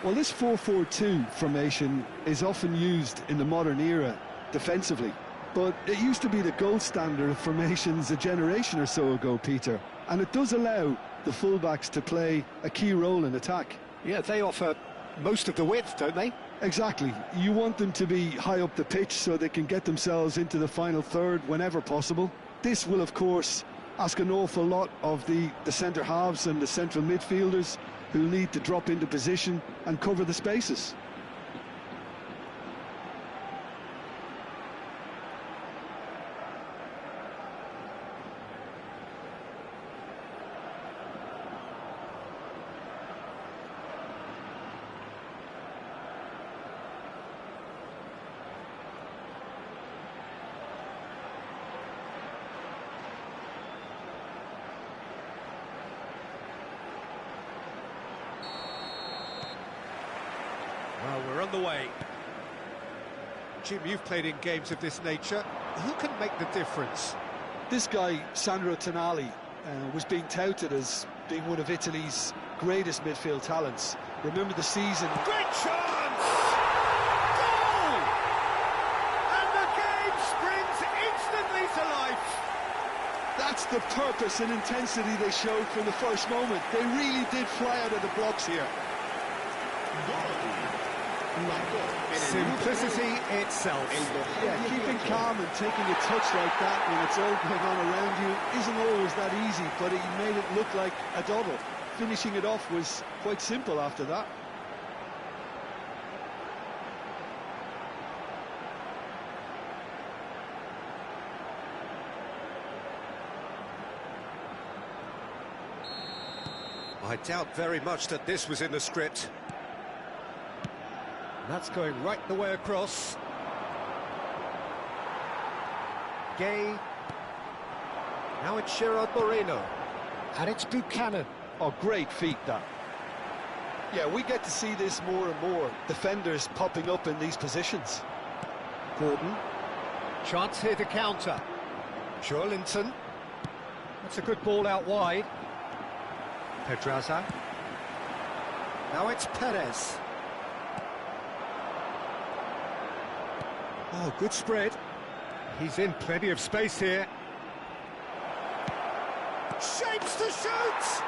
Well, this 4-4-2 formation is often used in the modern era defensively, but it used to be the gold standard of formations a generation or so ago, Peter, and it does allow the fullbacks to play a key role in attack. Yeah, they offer most of the width, don't they? Exactly. You want them to be high up the pitch so they can get themselves into the final third whenever possible. This will, of course, ask an awful lot of the centre halves and the central midfielders, who need to drop into position and cover the spaces. Well, we're on the way. Jim, you've played in games of this nature. Who can make the difference? This guy, Sandro Tonali, was being touted as being one of Italy's greatest midfield talents. Remember the season... Great chance! Goal! And the game springs instantly to life. That's the purpose and intensity they showed from the first moment. They really did fly out of the blocks here. Simplicity itself. Yeah, keeping calm and taking a touch like that when it's all going on around you isn't always that easy, but he made it look like a double. Finishing it off was quite simple after that. I doubt very much that this was in the script. That's going right the way across. Gay. Now it's Gerard Moreno. And it's Buchanan. Oh, great feat, that. Yeah, we get to see this more and more. Defenders popping up in these positions. Gordon. Chance here to counter. Joelinton. That's a good ball out wide. Pedraza. Now it's Perez. Oh, good spread. He's in plenty of space here. Shapes to shoot!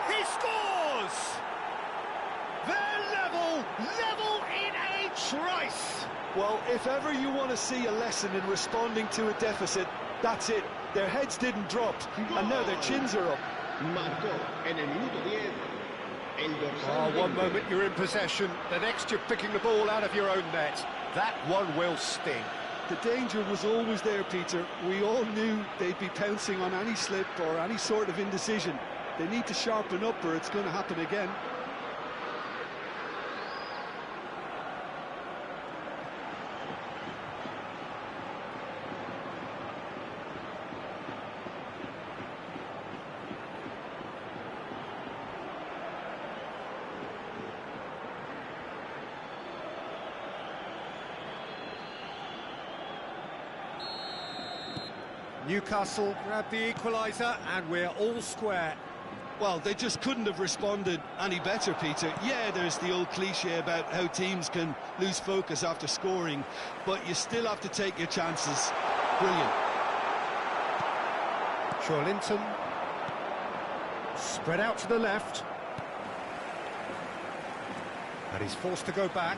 He scores! They're level in a trice! Well, if ever you want to see a lesson in responding to a deficit, that's it. Their heads didn't drop, and now their chins are up. One moment you're in possession, the next you're picking the ball out of your own net. That one will sting. The danger was always there, Peter. We all knew they'd be pouncing on any slip or any sort of indecision. They need to sharpen up or it's going to happen again. Newcastle grab the equaliser and we're all square. Well, they just couldn't have responded any better, Peter. Yeah, there's the old cliche about how teams can lose focus after scoring, but you still have to take your chances. Brilliant. Joelinton. Spread out to the left. And he's forced to go back.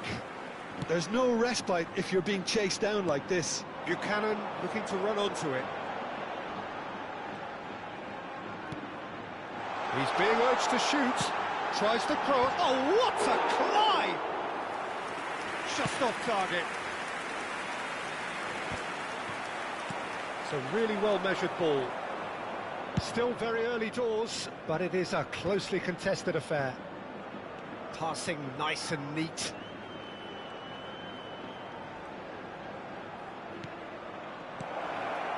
There's no respite if you're being chased down like this. Buchanan looking to run onto it. He's being urged to shoot. Tries to cross. Oh, what a climb! Just off target. It's a really well-measured ball. Still very early doors, but it is a closely contested affair. Passing nice and neat.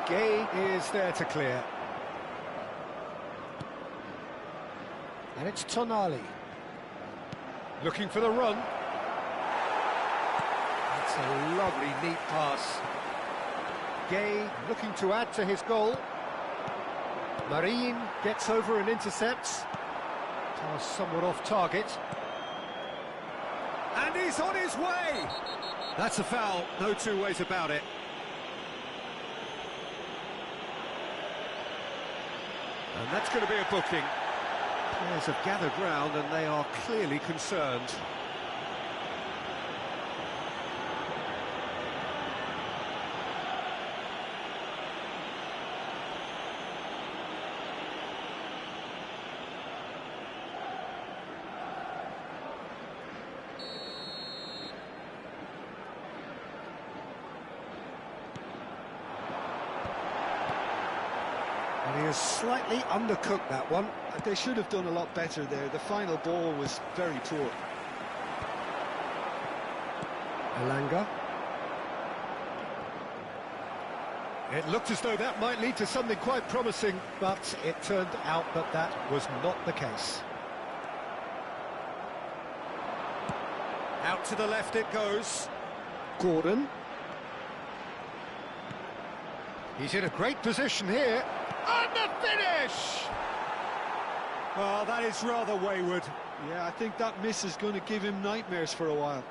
Gay is there to clear. And it's Tonali. Looking for the run. That's a lovely, neat pass. Gay looking to add to his goal. Marin gets over and intercepts. Pass somewhat off target. And he's on his way! That's a foul, no two ways about it. And that's going to be a booking. Players have gathered round and they are clearly concerned. He has slightly undercooked that one. They should have done a lot better there. The final ball was very poor. Elanga. It looked as though that might lead to something quite promising, but it turned out that that was not the case. Out to the left it goes. Gordon. He's in a great position here. And the finish! Well, that is rather wayward. Yeah, I think that miss is going to give him nightmares for a while.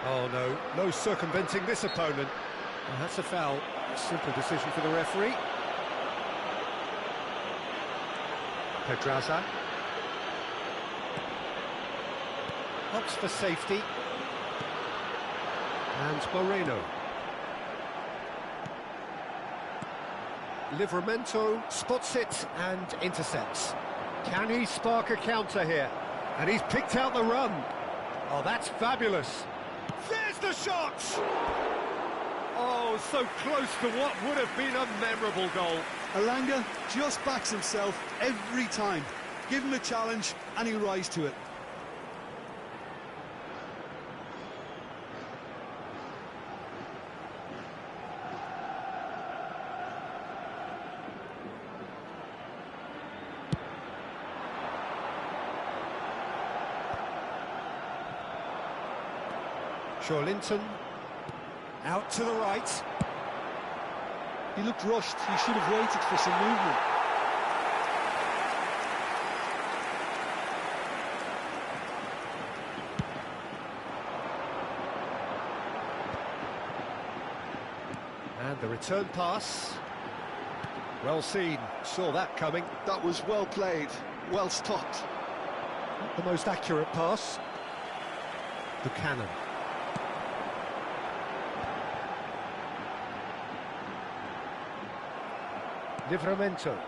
Oh no, no circumventing this opponent. And that's a foul. A simple decision for the referee. Pedraza. Hops for safety. And Moreno. Livramento spots it and intercepts. Can he spark a counter here? And he's picked out the run. Oh, that's fabulous. There's the shot! Oh, so close to what would have been a memorable goal. Elanga just backs himself every time. Give him a challenge and he'll rise to it. Linton out to the right. He looked rushed. He should have waited for some movement. And the return pass. Well seen. Saw that coming. That was well played. Well stopped. Not the most accurate pass. Buchanan. Livramento.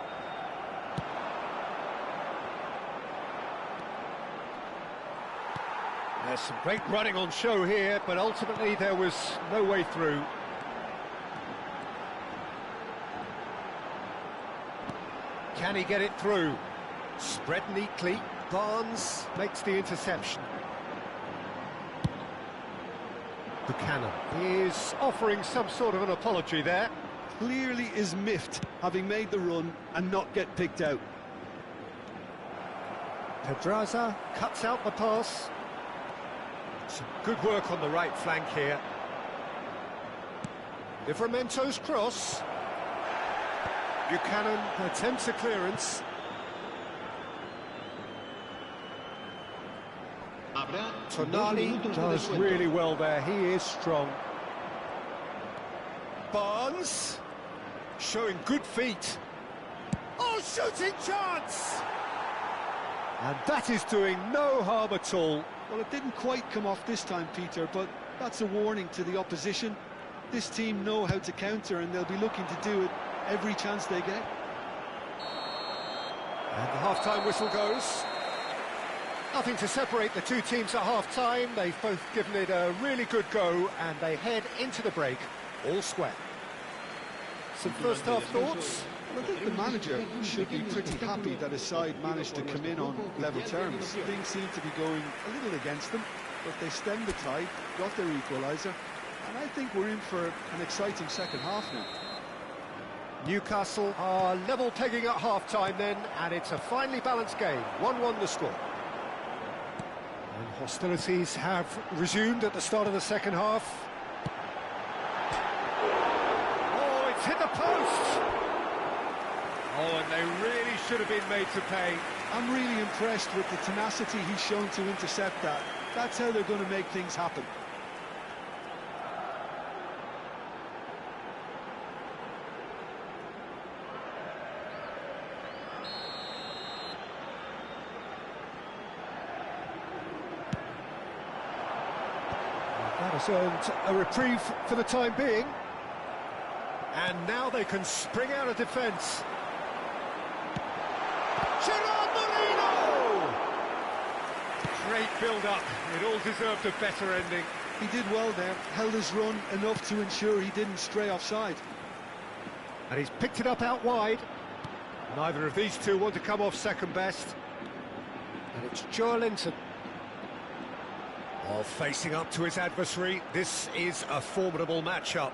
There's some great running on show here, but ultimately there was no way through. Can he get it through? Spread neatly. Barnes makes the interception. Buchanan is offering some sort of an apology there. Clearly is miffed, having made the run and not get picked out. Pedraza cuts out the pass. Some good work on the right flank here. Livramento's cross. Buchanan attempts a clearance. Tonali does really well there. He is strong. Barnes showing good feet. Oh, shooting chance! And that is doing no harm at all. Well, it didn't quite come off this time, Peter, but that's a warning to the opposition. This team know how to counter, and they'll be looking to do it every chance they get. And the half-time whistle goes. Nothing to separate the two teams at half-time. They've both given it a really good go, and they head into the break all square. Some first-half thoughts? Well, I think the manager should be pretty happy that his side managed to come in on level terms. Things seem to be going a little against them, but they stemmed the tide, got their equaliser, and I think we're in for an exciting second half now. Newcastle are level pegging at half-time then, and it's a finely balanced game. 1-1 the score. And hostilities have resumed at the start of the second half. Oh, it's hit the post! Oh, and they really should have been made to pay. I'm really impressed with the tenacity he's shown to intercept that. That's how they're going to make things happen. That has earned a reprieve for the time being. And now they can spring out of defence. Gerard Moreno! Great build-up. It all deserved a better ending. He did well there, held his run enough to ensure he didn't stray offside. And he's picked it up out wide. Neither of these two want to come off second best. And it's Joelinton. Oh, facing up to his adversary. This is a formidable matchup.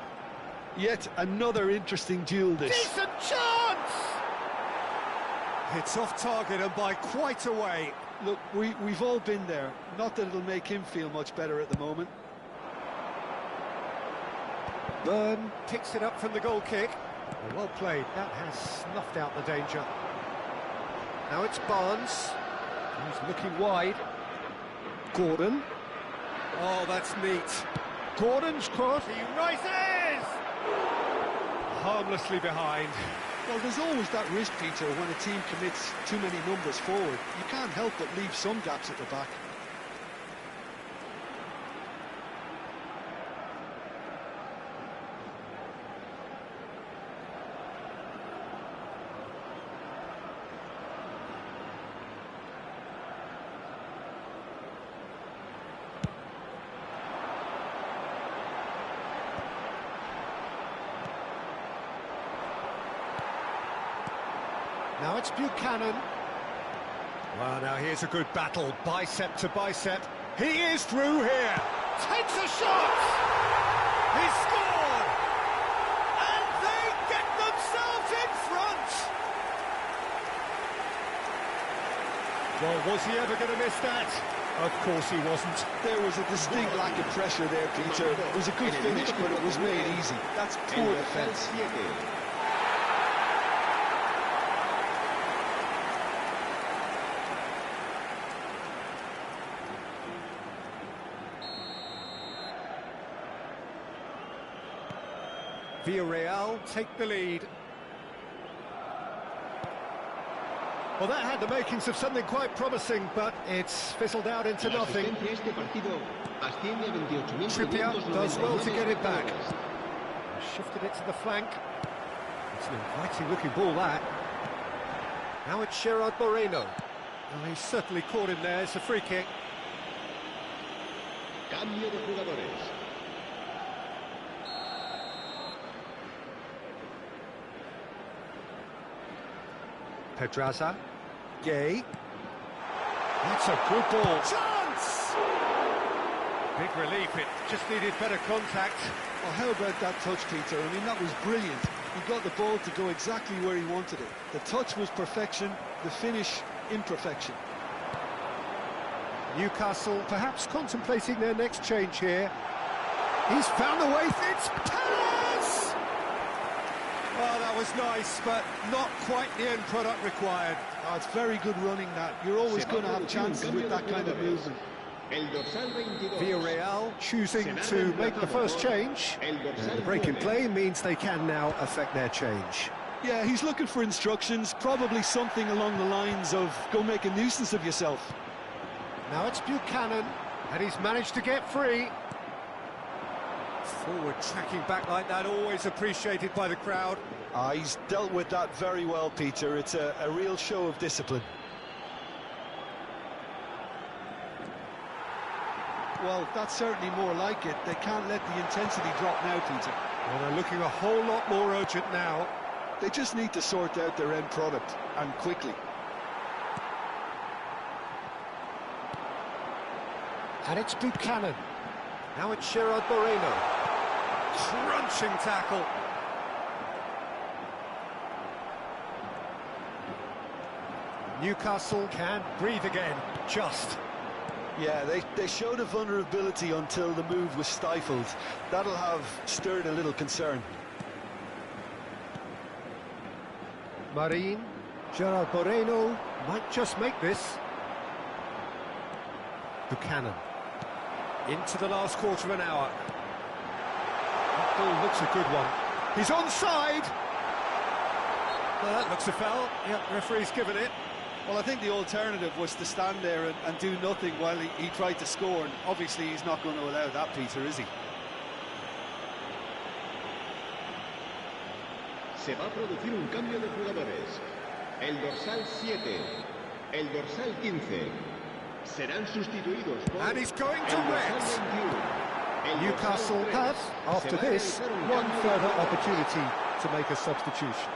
Yet another interesting duel, this. Decent chance! It's off target and by quite a way. Look, we've all been there. Not that it'll make him feel much better at the moment. Byrne picks it up from the goal kick. Well played, that has snuffed out the danger. Now it's Barnes. He's looking wide. Gordon. Oh, that's neat. Gordon's cross. He rises! Harmlessly behind. Well, there's always that risk, Peter, when a team commits too many numbers forward. You can't help but leave some gaps at the back. Now it's Buchanan. Well, now here's a good battle, bicep to bicep. He is through here. Takes a shot. He scored. And they get themselves in front. Well, was he ever going to miss that? Of course he wasn't. There was a distinct lack of pressure there, Peter. It was a good finish, but it was made easy. That's poor defence. Villarreal take the lead. Well, that had the makings of something quite promising, but it's fizzled out into nothing. Trippier does well to get it back. Shifted it to the flank. It's an inviting looking ball, that. Now it's Gerard Moreno. Well, he's certainly caught him there. It's a free kick. Cambio de jugadores. Pedraza. Gay. That's a good ball. Chance! Big relief, it just needed better contact. Well, how about that touch, Peter? I mean, that was brilliant. He got the ball to go exactly where he wanted it. The touch was perfection, the finish, imperfection. Newcastle perhaps contemplating their next change here. He's found the way. It's Palace! Oh, that was nice, but not quite the end product required. Oh, it's very good running, that. You're always going to have chances with that kind of movement. Villarreal choosing to make the first change. The break in play means they can now affect their change. Yeah, he's looking for instructions, probably something along the lines of go make a nuisance of yourself. Now it's Buchanan, and he's managed to get free. Forward tracking back like that, always appreciated by the crowd. He's dealt with that very well, Peter. It's a real show of discipline. Well, that's certainly more like it. They can't let the intensity drop now, Peter. Well, they're looking a whole lot more urgent now. They just need to sort out their end product, and quickly. And it's Buchanan. Now it's Gerard Moreno. Crunching tackle. Newcastle can breathe again, just. Yeah, they showed a vulnerability until the move was stifled. That'll have stirred a little concern. Marin, Gerard Moreno might just make this. Buchanan. Into the last quarter of an hour. That ball looks a good one. He's onside! That looks a foul. Yep, referee's given it. Well, I think the alternative was to stand there and do nothing while he tried to score, and obviously he's not going to allow that, Peter, is he? Se va a producir un cambio de jugadores. El dorsal 7, el dorsal 15 serán sustituidos por And he's going to el win. dorsal 21. Newcastle have, after this, one further opportunity to make a substitution.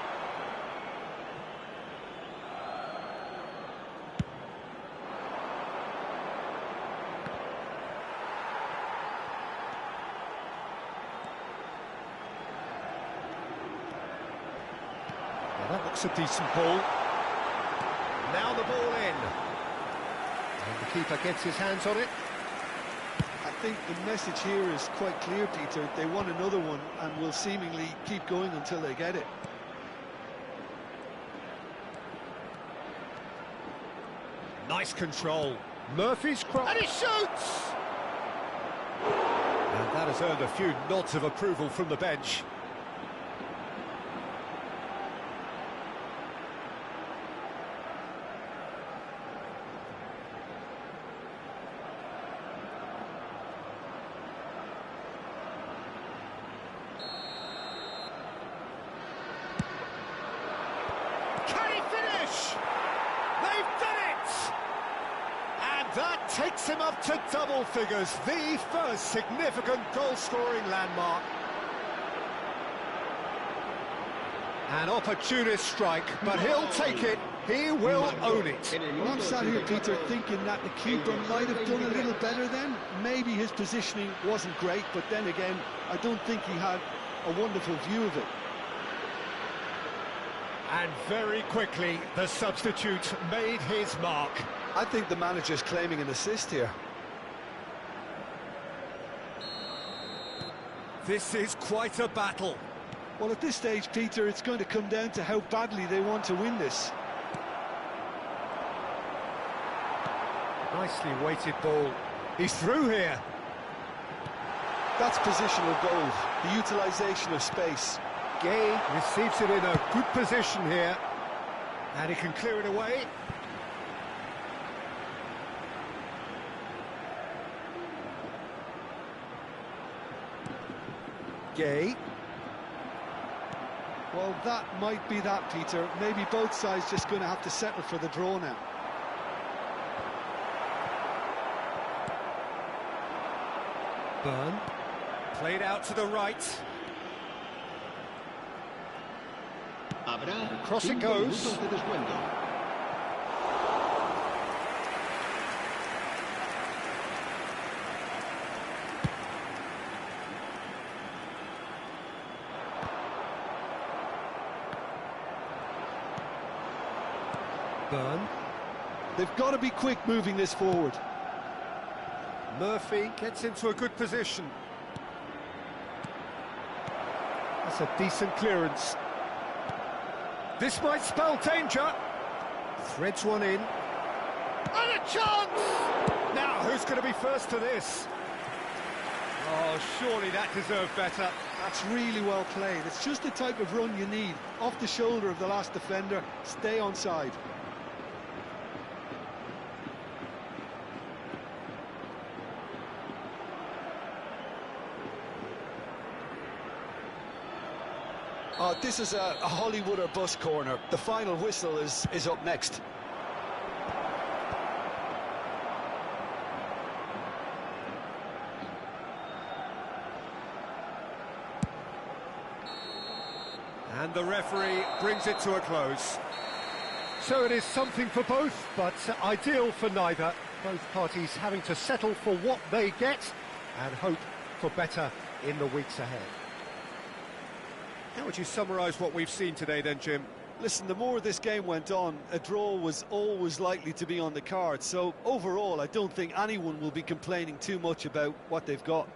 Well, that looks a decent ball. Now the ball in. And the keeper gets his hands on it. I think the message here is quite clear, Peter. They want another one and will seemingly keep going until they get it. Nice control. Murphy's cross. And he shoots! And that has earned a few nods of approval from the bench. Can he finish? They've done it! And that takes him up to double figures, the first significant goal-scoring landmark. An opportunist strike, but he'll take it. He will own it. Well, I'm sat here, Peter, thinking that the keeper might have done a little better then. Maybe his positioning wasn't great, but then again, I don't think he had a wonderful view of it. And very quickly, the substitute made his mark. I think the manager's claiming an assist here. This is quite a battle. Well, at this stage, Peter, it's going to come down to how badly they want to win this. Nicely weighted ball. He's through here. That's positional gold, the utilisation of space. Gay receives it in a good position here. And he can clear it away. Gay. Well, that might be that, Peter. Maybe both sides just going to have to settle for the draw now. Burn. Played out to the right. Cross it goes. Burn. They've got to be quick moving this forward. Murphy gets into a good position. That's a decent clearance. This might spell danger. Threads one in. And a chance! Now, who's going to be first to this? Oh, surely that deserved better. That's really well played. It's just the type of run you need. Off the shoulder of the last defender, stay onside. Oh, this is a Hollywood or bust corner. The final whistle is up next. And the referee brings it to a close. So it is something for both, but ideal for neither. Both parties having to settle for what they get and hope for better in the weeks ahead. How would you summarise what we've seen today then, Jim? Listen, the more this game went on, a draw was always likely to be on the card. So overall, I don't think anyone will be complaining too much about what they've got.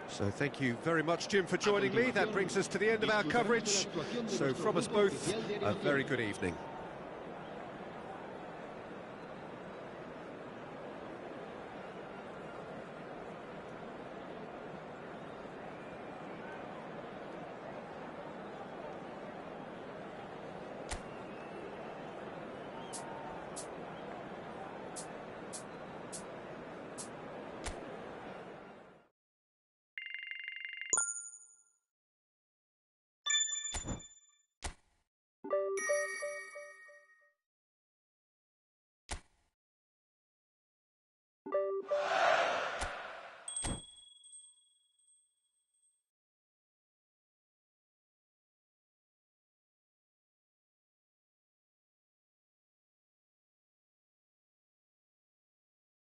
So thank you very much, Jim, for joining me. That brings us to the end of our coverage. So from us both, a very good evening.